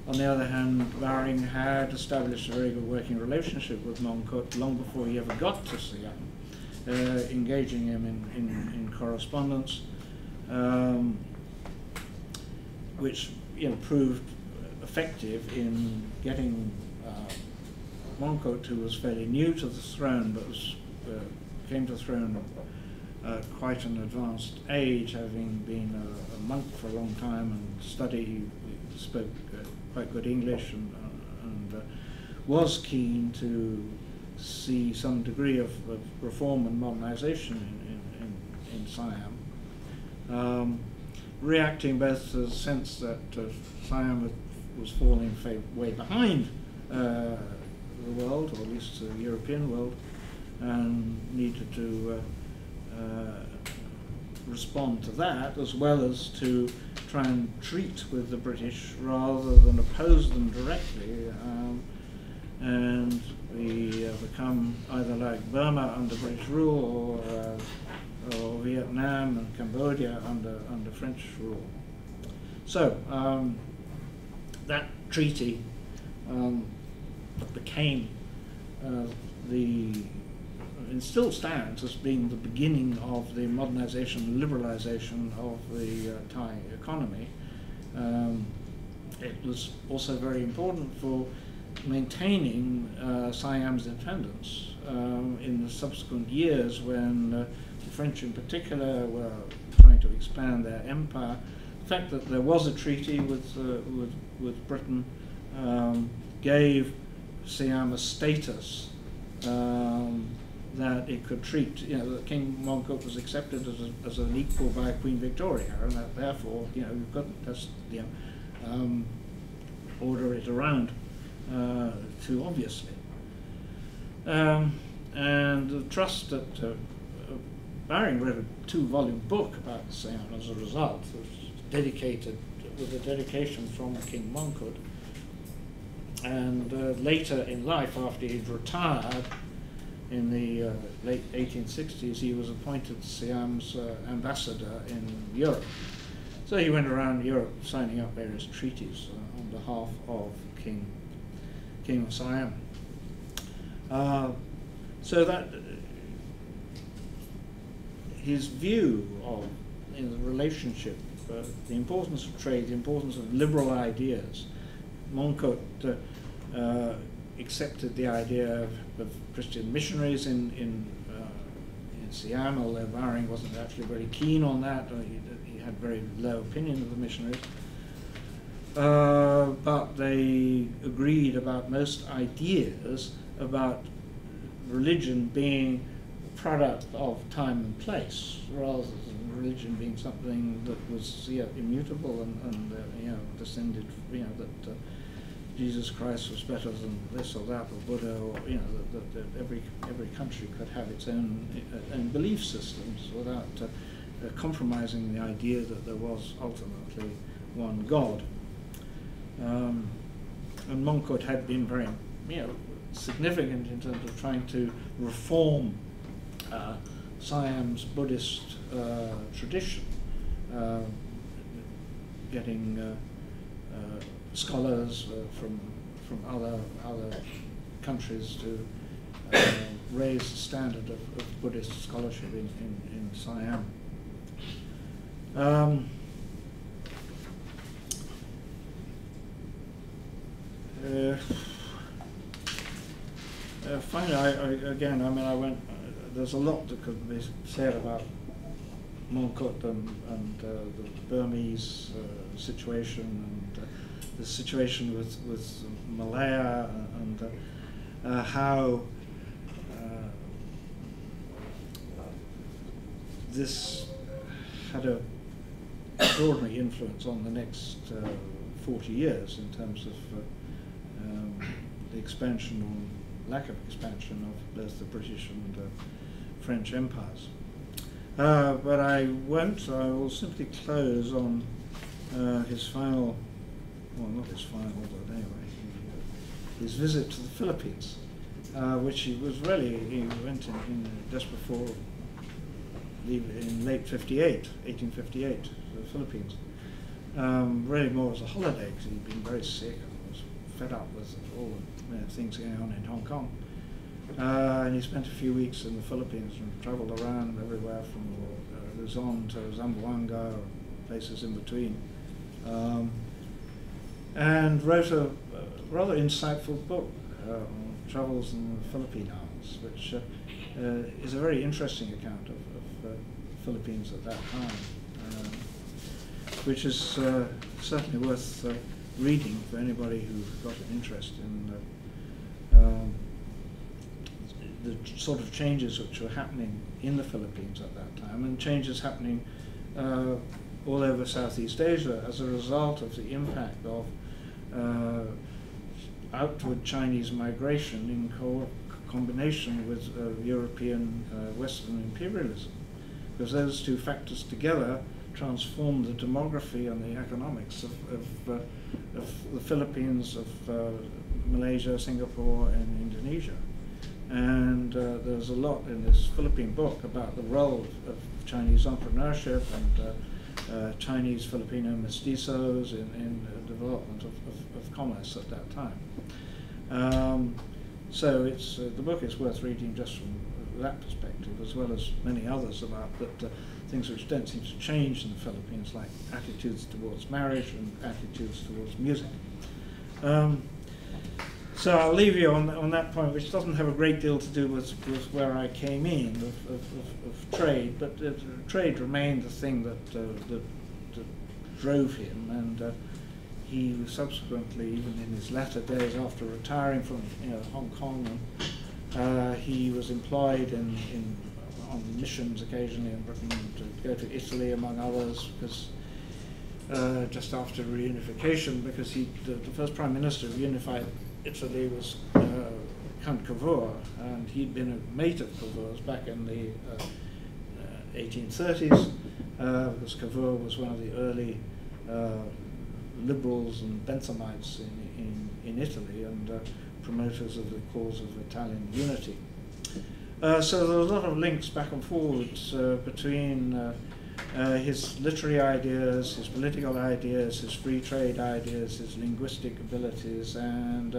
On the other hand, Bowring had established a very good working relationship with Mongkut long before he ever got to Siam, engaging him in correspondence, which proved effective in getting Mongkut, who was fairly new to the throne, but came to the throne at quite an advanced age, having been a monk for a long time and studied, spoke quite good English, and was keen to see some degree of reform and modernization in Siam, reacting both to the sense that Siam was falling way behind the world, or at least the European world, and needed to respond to that, as well as to try and treat with the British rather than oppose them directly, and we become either like Burma under British rule or Vietnam and Cambodia under French rule. So that treaty became and still stands as being the beginning of the modernization and liberalization of the Thai economy. It was also very important for maintaining Siam's independence in the subsequent years when the French in particular were trying to expand their empire. The fact that there was a treaty with Britain gave Siam a status that it could treat, that King Mongkut was accepted as an equal by Queen Victoria, and that therefore, you couldn't just, order it around too obviously. And the trust that Bowring wrote a 2-volume book about Siam as a result, was dedicated with a dedication from King Mongkut. And later in life, after he'd retired in the late 1860s, he was appointed Siam's ambassador in Europe. So he went around Europe signing up various treaties on behalf of King of Siam. So that his view of the relationship, the importance of trade, the importance of liberal ideas, Moncote accepted the idea of Christian missionaries in Siam, although Bowring wasn't actually very keen on that. He had very low opinion of the missionaries. But they agreed about most ideas about religion being a product of time and place, rather than religion being something that was immutable and descended, that Jesus Christ was better than this or that, or Buddha, or that every country could have its own belief systems without compromising the idea that there was ultimately one God. And Moncote had been very, significant in terms of trying to reform Siam's Buddhist tradition, getting scholars from other countries to raise the standard of Buddhist scholarship in Siam. Finally, I went. There's a lot that could be said about Moncote and the Burmese situation, and the situation with Malaya, and how this had an extraordinary influence on the next 40 years in terms of the expansion or lack of expansion of both the British and French empires. But I will simply close on his final, well, not his final, but anyway, his visit to the Philippines, which he went in just before in late 1858, to the Philippines. Really more as a holiday, because he'd been very sick and was fed up with all the things going on in Hong Kong. And he spent a few weeks in the Philippines and travelled around everywhere from Luzon to Zamboanga, or places in between. And wrote a rather insightful book on travels in the Philippine Islands, which is a very interesting account of Philippines at that time, which is certainly worth reading for anybody who's got an interest in the sort of changes which were happening in the Philippines at that time, and changes happening all over Southeast Asia as a result of the impact of outward Chinese migration in combination with European Western imperialism, because those two factors together transformed the demography and the economics of the Philippines, of Malaysia, Singapore, and Indonesia. And there's a lot in this Philippine book about the role of Chinese entrepreneurship and Chinese Filipino mestizos in the development of commerce at that time. So the book is worth reading just from that perspective, as well as many others about things which don't seem to change in the Philippines, like attitudes towards marriage and attitudes towards music. So I'll leave you on that point, which doesn't have a great deal to do with where I came in, of trade, but trade remained the thing that drove him, and he subsequently, even in his latter days after retiring from Hong Kong, he was employed on missions occasionally in Britain, to go to Italy among others, because just after reunification, because the first Prime Minister of unified Italy was Count Cavour, and he'd been a mate of Cavour's back in the 1830s, because Cavour was one of the early liberals and Benthamites in Italy, and promoters of the cause of Italian unity. So there were a lot of links back and forwards between his literary ideas, his political ideas, his free trade ideas, his linguistic abilities, and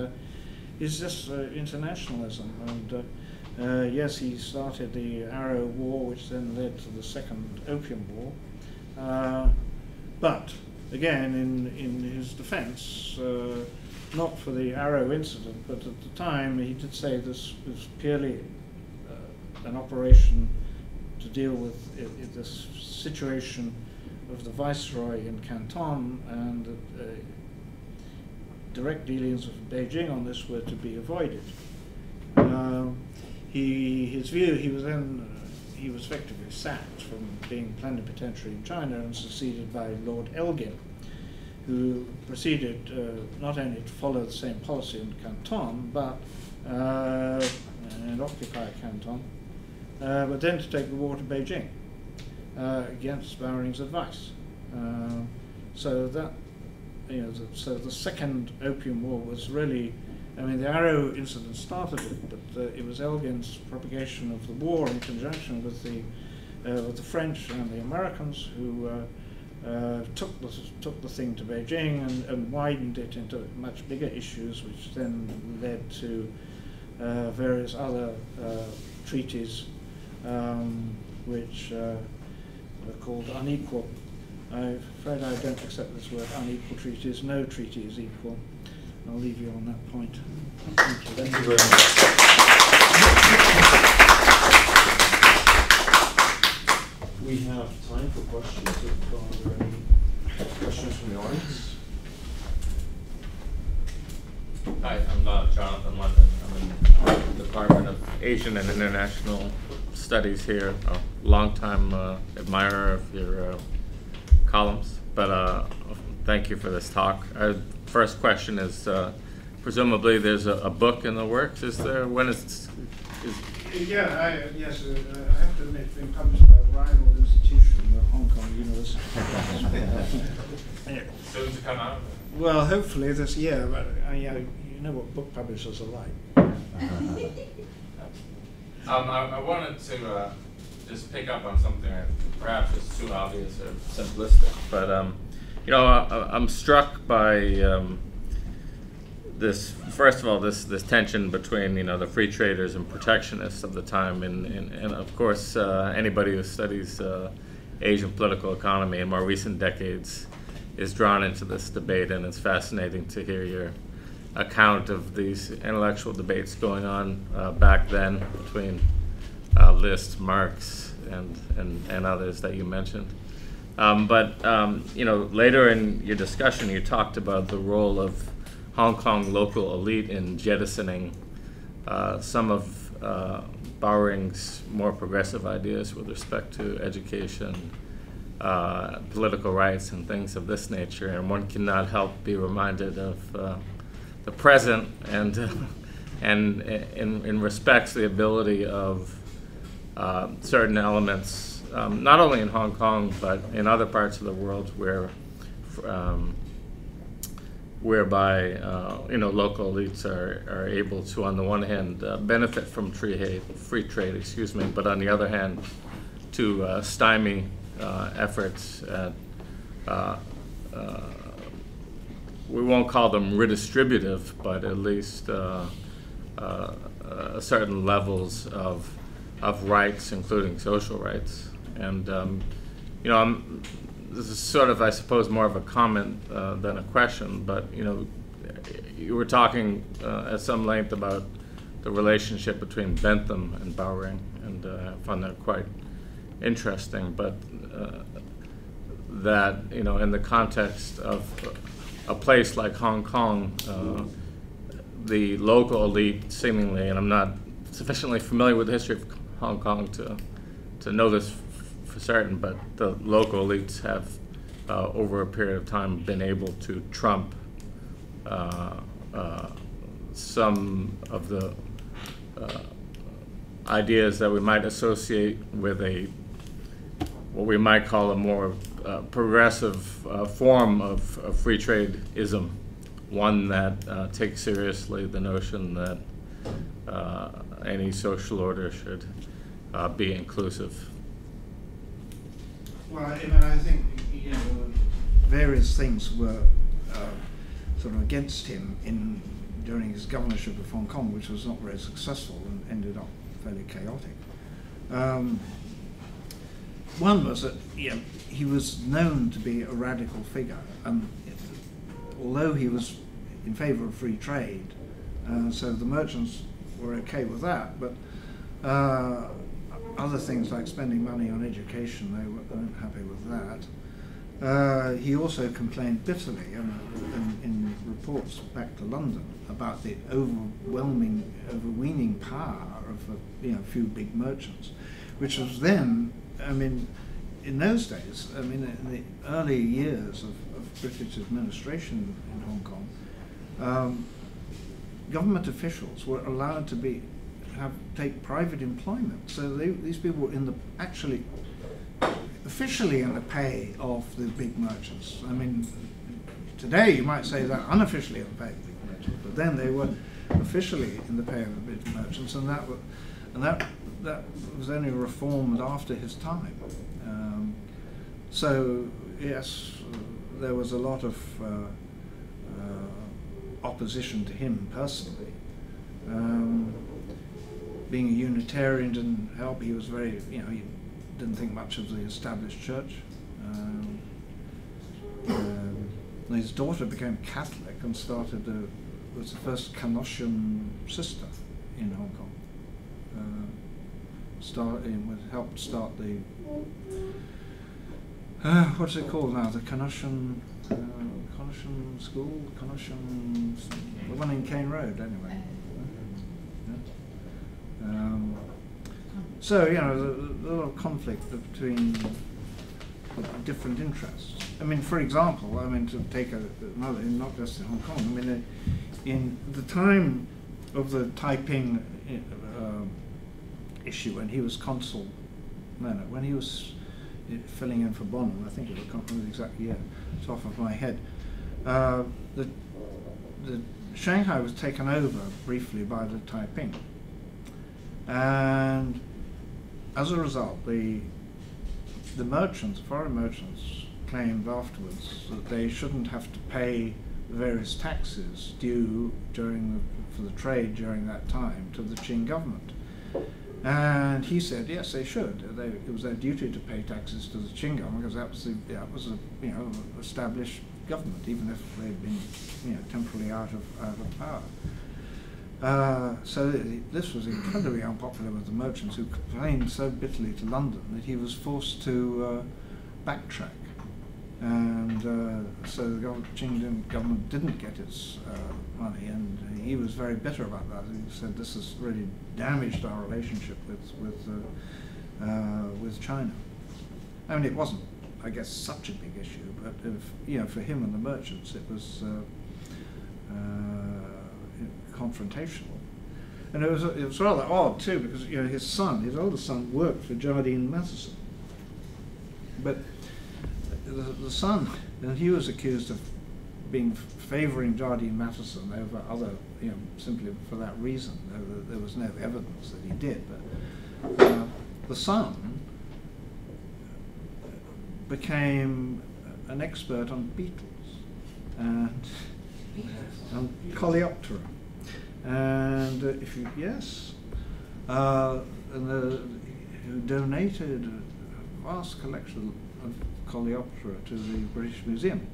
his just internationalism. And yes, he started the Arrow War, which then led to the Second Opium War. But again, in his defense, not for the Arrow incident, but at the time he did say this was purely an operation to deal with this situation of the Viceroy in Canton, and direct dealings with Beijing on this were to be avoided. His view, he was effectively sacked from being plenipotentiary in China and succeeded by Lord Elgin, who proceeded not only to follow the same policy in Canton, but and occupy Canton, but then to take the war to Beijing against Bowring's advice. So that, so the second Opium War was really, I mean, the Arrow incident started it, but it was Elgin's propagation of the war in conjunction with the French and the Americans who took the thing to Beijing and widened it into much bigger issues, which then led to various other treaties which were called unequal. I'm afraid I don't accept this word, unequal treaties. No treaty is equal. I'll leave you on that point. Thank you. Thank you very much. We have time for questions. Are there any questions from the audience? Hi, I'm Jonathan London. I'm in the Department of Asian and International Studies here. A long-time admirer of your columns, but thank you for this talk. First question is, presumably there's a book in the works. Is there? When is? Yeah, yes. I have to admit, it's been published by a rival institution, the Hong Kong University. Soon to come out? Well, hopefully this year, but you know what book publishers are like. I wanted to just pick up on something that perhaps is too obvious or simplistic, but I'm struck by this. First of all, this tension between the free traders and protectionists of the time, and of course anybody who studies Asian political economy in more recent decades is drawn into this debate, and it's fascinating to hear your account of these intellectual debates going on back then between List, Marx, and others that you mentioned. But later in your discussion, you talked about the role of Hong Kong local elite in jettisoning some of Bowring's more progressive ideas with respect to education, political rights, and things of this nature. And one cannot help be reminded of the present, and in respects the ability of certain elements, not only in Hong Kong but in other parts of the world, whereby local elites are able to, on the one hand, benefit from free trade, but on the other hand, to stymie efforts at we won't call them redistributive, but at least certain levels of rights, including social rights. And this is sort of, I suppose, more of a comment than a question. But you were talking at some length about the relationship between Bentham and Bowring, and I found that quite interesting. But that in the context of a place like Hong Kong, the local elite seemingly, and I'm not sufficiently familiar with the history of Hong Kong to know this for certain, but the local elites have, over a period of time, been able to trump some of the ideas that we might associate with what we might call a more progressive form of free trade-ism, one that takes seriously the notion that any social order should be inclusive. Well, I think various things were sort of against him during his governorship of Hong Kong, which was not very successful and ended up fairly chaotic. One was that he was known to be a radical figure, and although he was in favour of free trade, so the merchants were okay with that, but other things like spending money on education, they weren't happy with that. He also complained bitterly in reports back to London about the overweening power of a few big merchants, which was then, I mean, in those days, I mean, in the early years of British administration in Hong Kong, government officials were allowed to take private employment. So these people were actually officially in the pay of the big merchants. I mean, today you might say that unofficially in the pay of the big merchants, but then they were officially in the pay of the big merchants, and that was only reformed after his time. So yes, there was a lot of opposition to him personally. Being a Unitarian didn't help. He was very, he didn't think much of the established church. His daughter became Catholic and was the first Canossian sister in Hong Kong. Helped start the what's it called now? The Canossian school, the one in Cane Road, anyway. So there's a lot of conflict between different interests. I mean, for example, to take another, not just in Hong Kong. I mean, in the time of the Taiping issue, when he was consul, when he was filling in for Bonham, I think it was the exact year, top of my head. The Shanghai was taken over briefly by the Taiping, and as a result, the merchants, foreign merchants, claimed afterwards that they shouldn't have to pay the various taxes due for the trade during that time to the Qing government. And he said, yes, they should. It was their duty to pay taxes to the Qing government because that was a established government, even if they'd been temporarily out of power. So this was incredibly unpopular with the merchants, who complained so bitterly to London that he was forced to backtrack. And so the Qing government didn't get its money, and he was very bitter about that. He said this has really damaged our relationship with China. I mean, it wasn't, I guess, such a big issue, but for him and the merchants, it was confrontational. And it was rather odd too, because his older son, worked for Jardine Matheson, but the son, and he was accused of favouring Jardine Matheson over other, simply for that reason. There was no evidence that he did, but the son became an expert on beetles and on Coleoptera. And who donated a vast collection of Coleoptera to the British Museum,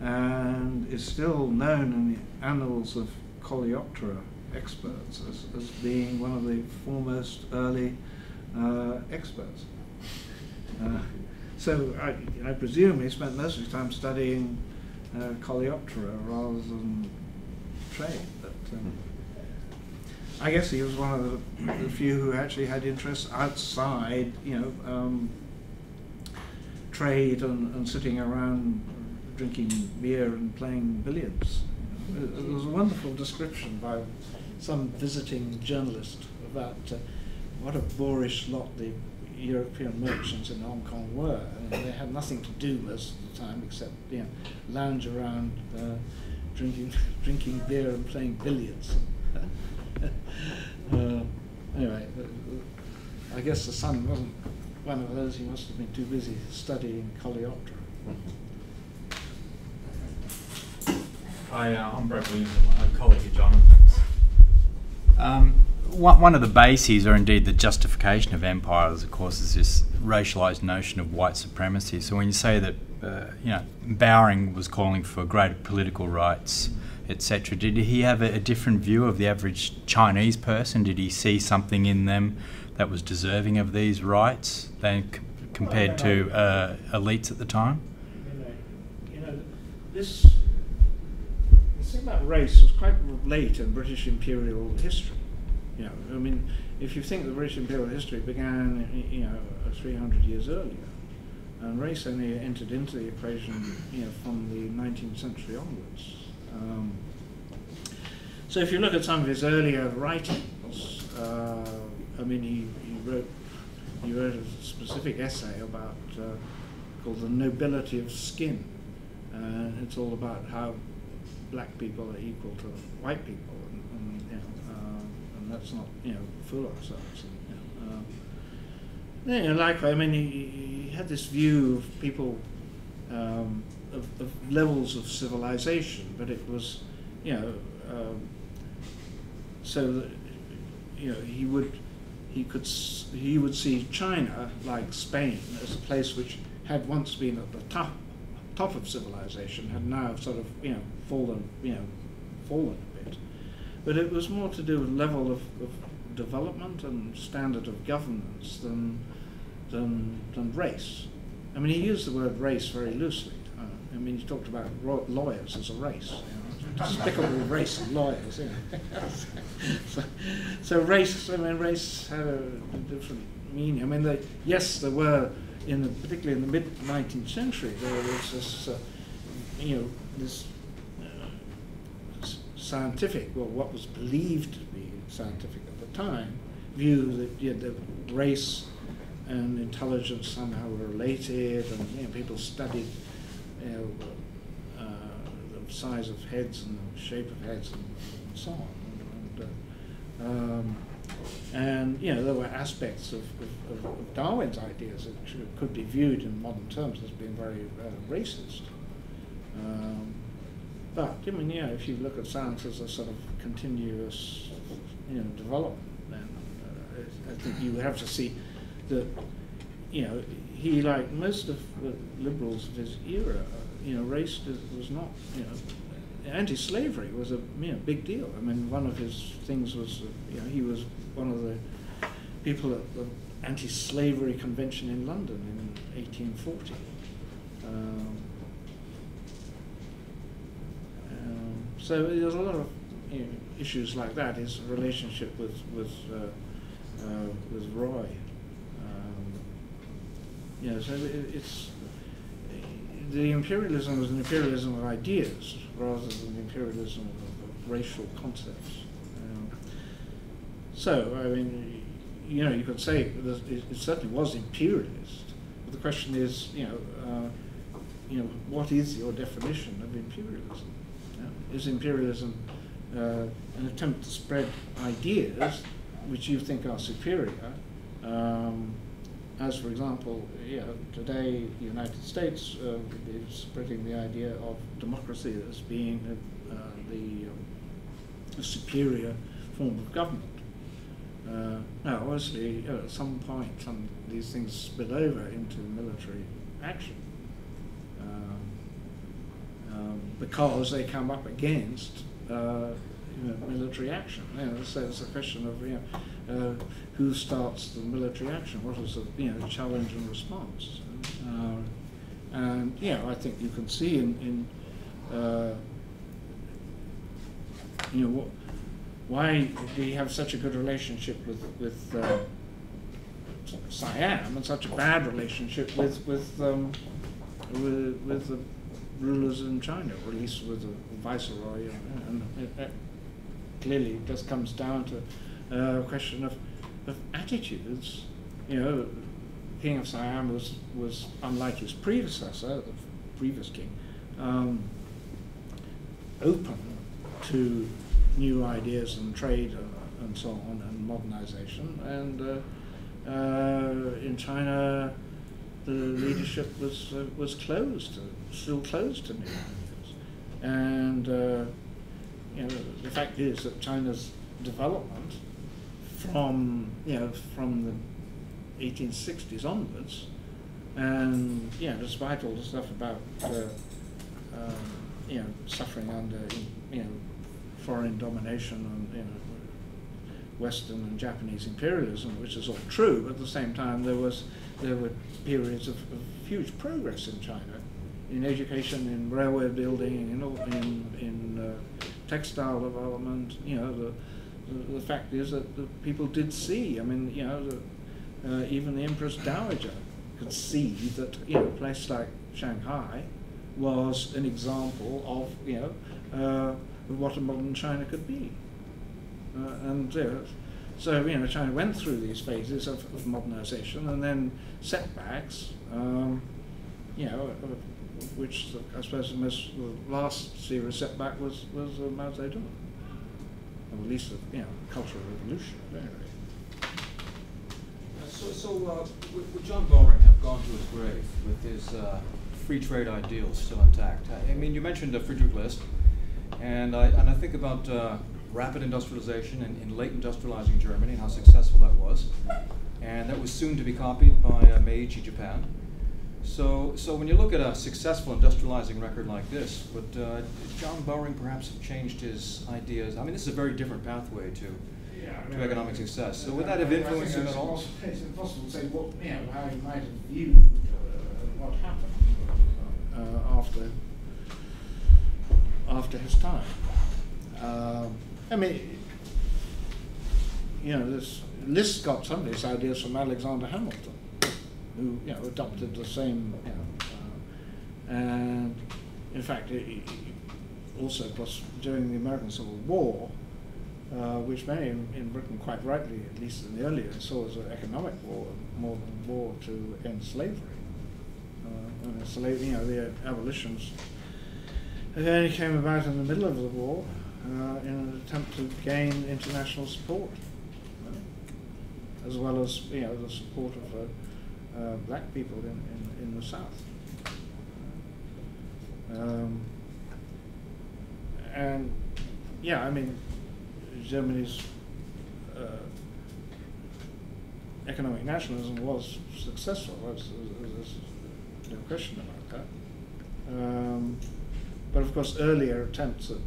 and is still known in the annals of Coleoptera experts as being one of the foremost early experts. So I presume he spent most of his time studying Coleoptera rather than trade. But I guess he was one of the few who actually had interests outside, trade and sitting around drinking beer and playing billiards. There was a wonderful description by some visiting journalist about what a boorish lot the European merchants in Hong Kong were. I mean, they had nothing to do most of the time except lounge around drinking beer and playing billiards. Anyway, I guess the son wasn't one of those. He must have been too busy studying Coleoptera. Hi, I'm Brett Williams. I'm a colleague of Jonathan's. One of the bases, or indeed the justification of empire, of course, is this racialized notion of white supremacy. So when you say that Bowring was calling for greater political rights, etc. Did he have a different view of the average Chinese person? Did he see something in them that was deserving of these rights than compared to elites at the time? This thing about race was quite late in British imperial history. If you think the British imperial history began, 300 years earlier, and race only entered into the equation, from the 19th century onwards. So if you look at some of his earlier writings, he wrote a specific essay about called "The Nobility of Skin," and it's all about how black people are equal to white people, and let's not fool ourselves. Likewise, he had this view of people, of levels of civilization, but it was, so that, he would see China, like Spain, as a place which had once been at the top of civilization, had now sort of fallen a bit. But it was more to do with level of development and standard of governance than race. He used the word race very loosely. He talked about lawyers as a race, despicable race of lawyers. So race, race had a different meaning. Yes, there were, particularly in the mid-19th century, there was this, this scientific, well, what was believed to be scientific at the time, view that the race and intelligence somehow were related, and people studied the size of heads and the shape of heads and so on. And there were aspects of Darwin's ideas that could be viewed in modern terms as being very racist. But if you look at science as a sort of continuous development, then I think you have to see that he, like most of the liberals of his era, race was not, anti-slavery was a big deal. One of his things was, he was one of the people at the anti-slavery convention in London in 1840. So there's a lot of issues like that. His relationship with Roy. So it's the imperialism was an imperialism of ideas rather than imperialism of racial concepts. You could say it certainly was imperialist, but the question is, what is your definition of imperialism? Is imperialism an attempt to spread ideas which you think are superior? As, for example, today the United States is spreading the idea of democracy as being the superior form of government. Now, obviously, at some point, these things spill over into military action because they come up against military action. So it's a question of who starts the military action? What is the challenge and response? And I think you can see in why do you have such a good relationship with Siam and such a bad relationship with the rulers in China, or at least with the viceroy? And it clearly just comes down to a question of attitudes. King of Siam was unlike his predecessor, the previous king, open to new ideas and trade and so on, and modernization. And in China, the leadership was closed, still closed to new ideas. And the fact is that China's development from the 1860s onwards And despite all the stuff about suffering under foreign domination and Western and Japanese imperialism, which is all true, but at the same time there were periods of huge progress in China, in education, in railway building, in textile development. The fact is that the people did see. I mean, even the Empress Dowager could see that a place like Shanghai was an example of what a modern China could be. So China went through these phases of modernization and then setbacks, which I suppose the last serious setback was Mao Zedong, or at least the Cultural Revolution. Anyway. Would John Bowring have gone to his grave with his free trade ideals still intact? I mean, you mentioned Friedrich List, and I think about rapid industrialization in late industrializing Germany and how successful that was, and that was soon to be copied by Meiji Japan. So when you look at a successful industrializing record like this, would John Bowring perhaps have changed his ideas? I mean, this is a very different pathway to economic success. So would that have influenced him at all? It's impossible to say how he might have viewed what happened after his time. I mean, this List got some of his ideas from Alexander Hamilton, who adopted the same, and in fact, also, of course, during the American Civil War, which many in Britain quite rightly, at least in the early years, saw as an economic war more than war to end slavery. The abolitions only came about in the middle of the war in an attempt to gain international support, as well as the support of black people in the South. And I mean, Germany's economic nationalism was successful. There's no question about that. But of course, earlier attempts at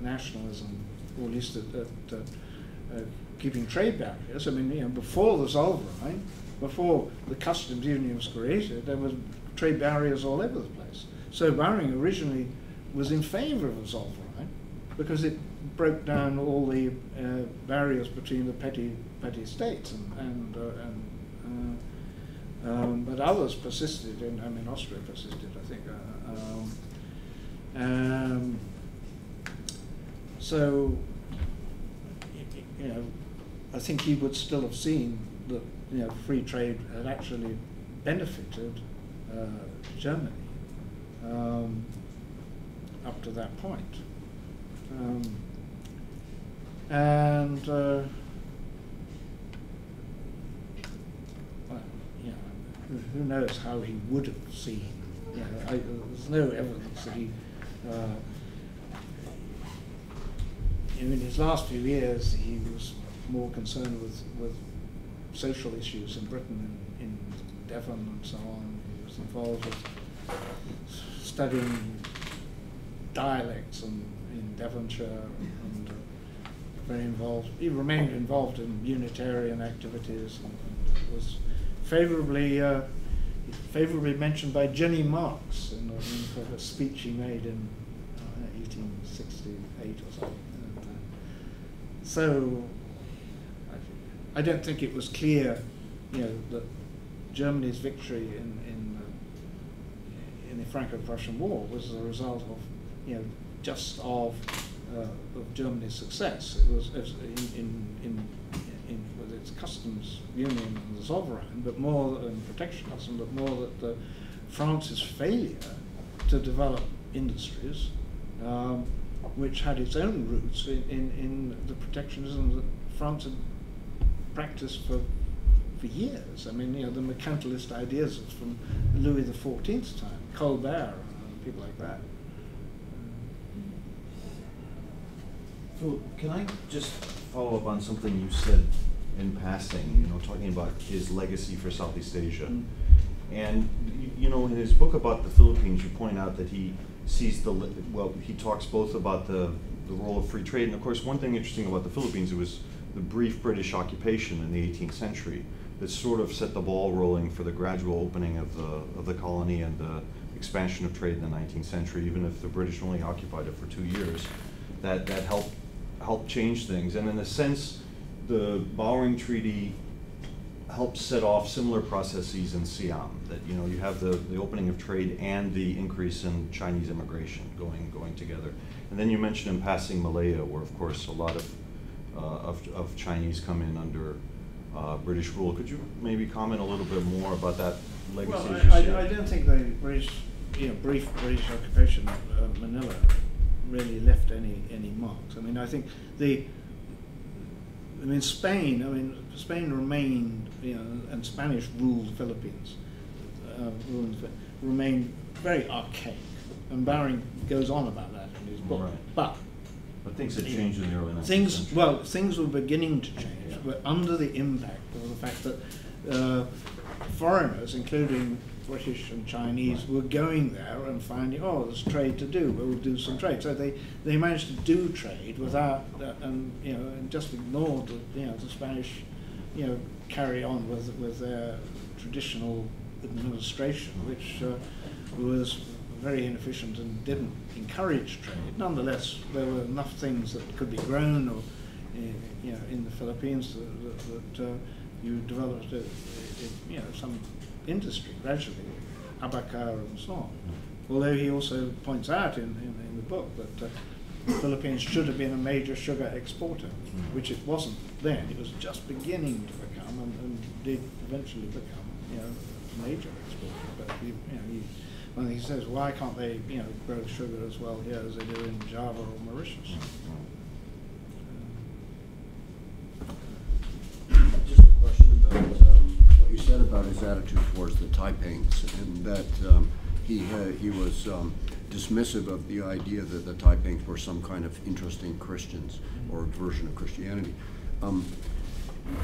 nationalism, or at least at keeping trade barriers. I mean, before the Zollverein, before the customs union was created, there were trade barriers all over the place. So Bowring originally was in favour of the Zollverein because it broke down all the barriers between the petty states, but others persisted. Austria persisted, I think. So, I think he would still have seen that free trade had actually benefited Germany up to that point. Who knows how he would have seen? There's no evidence that he. In his last few years, he was more concerned with social issues in Britain, in Devon and so on. He was involved with studying dialects in Devonshire, and very involved. He remained involved in Unitarian activities, and was favorably mentioned by Jenny Marx in a speech he made in 1868 or something. So I don't think it was clear, that Germany's victory in the Franco-Prussian War was the result of, just of Germany's success. It was with its customs union and the Zollverein, but more than protectionism, but more that France's failure to develop industries, which had its own roots in the protectionism that France had practiced for years. I mean, the mercantilist ideas from Louis XIV's time, Colbert, people like that. Phil, can I just follow up on something you said in passing, talking about his legacy for Southeast Asia? And you know, in his book about the Philippines, you point out that he sees he talks both about the role of free trade, and of course, one thing interesting about the Philippines, it was the brief British occupation in the 18th century that sort of set the ball rolling for the gradual opening of the colony and the expansion of trade in the 19th century. Even if the British only occupied it for 2 years, that helped change things. And in a sense, the Bowring Treaty helped set off similar processes in Siam. That, you know, you have the opening of trade and the increase in Chinese immigration going together. And then you mentioned in passing Malaya, where of course a lot of Chinese come in under British rule. Could you maybe comment a little bit more about that legacy? Well, I don't think the British, brief British occupation of Manila really left any marks. I mean, I think Spain remained, and Spanish ruled the Philippines, remained very archaic, and Bowring goes on about that in his book. Right. But things had changed in the early 19th century. Well, things were beginning to change, but under the impact of the fact that foreigners, including British and Chinese, were going there and finding, oh, there's trade to do. We'll do some trade. So they managed to do trade without and just ignored the Spanish, carry on with their traditional administration, which was very inefficient and didn't encourage trade. Nonetheless, there were enough things that could be grown, or in the Philippines that you developed some industry gradually, abaca and so on. Although he also points out in the book that the Philippines should have been a major sugar exporter, which it wasn't then. It was just beginning to become, and did eventually become, a major exporter. But when he says, why can't they, grow sugar as well here as they do in Java or Mauritius? Just a question about what you said about his attitude towards the Taipings, and that he was dismissive of the idea that the Taipings were some kind of interesting Christians or version of Christianity.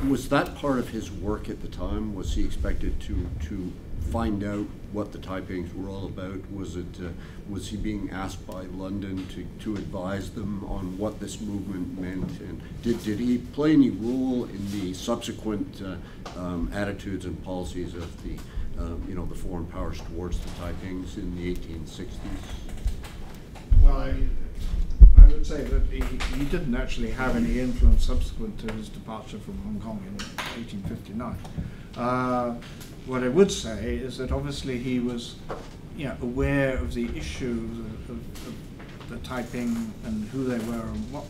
Was that part of his work at the time? Was he expected to find out what the Taipings were all about? Was he being asked by London to advise them on what this movement meant? And did he play any role in the subsequent attitudes and policies of the the foreign powers towards the Taipings in the 1860s? Well, I would say that he didn't actually have any influence subsequent to his departure from Hong Kong in 1859. What I would say is that obviously he was, aware of the issues of the Taiping and who they were and what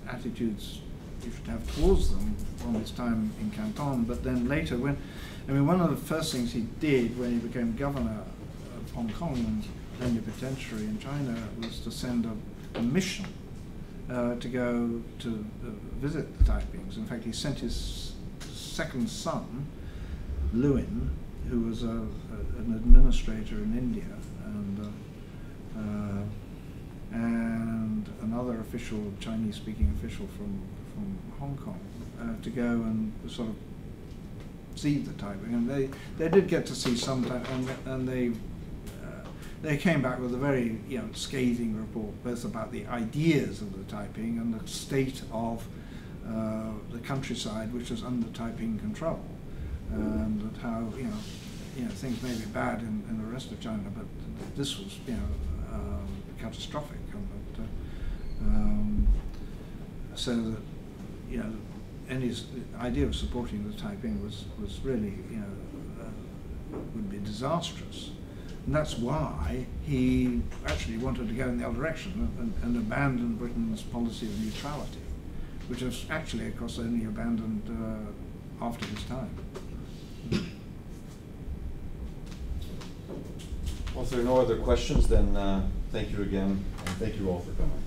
attitudes you should have towards them from his time in Canton. But then later, one of the first things he did when he became governor of Hong Kong and plenipotentiary in China was to send a mission to go to visit the Taipings. In fact, he sent his second son, Lewin, who was an administrator in India, and another official, Chinese-speaking official from Hong Kong, to go and sort of see the Taiping. And they did get to see some, and they came back with a very scathing report, both about the ideas of the Taiping and the state of the countryside, which was under Taiping control, and how things may be bad in the rest of China, but this was catastrophic. So that any idea of supporting the Taiping was really would be disastrous. And that's why he actually wanted to go in the other direction and abandon Britain's policy of neutrality, which was actually, of course, only abandoned after his time. Well, if there are no other questions, then thank you again, and thank you all for coming.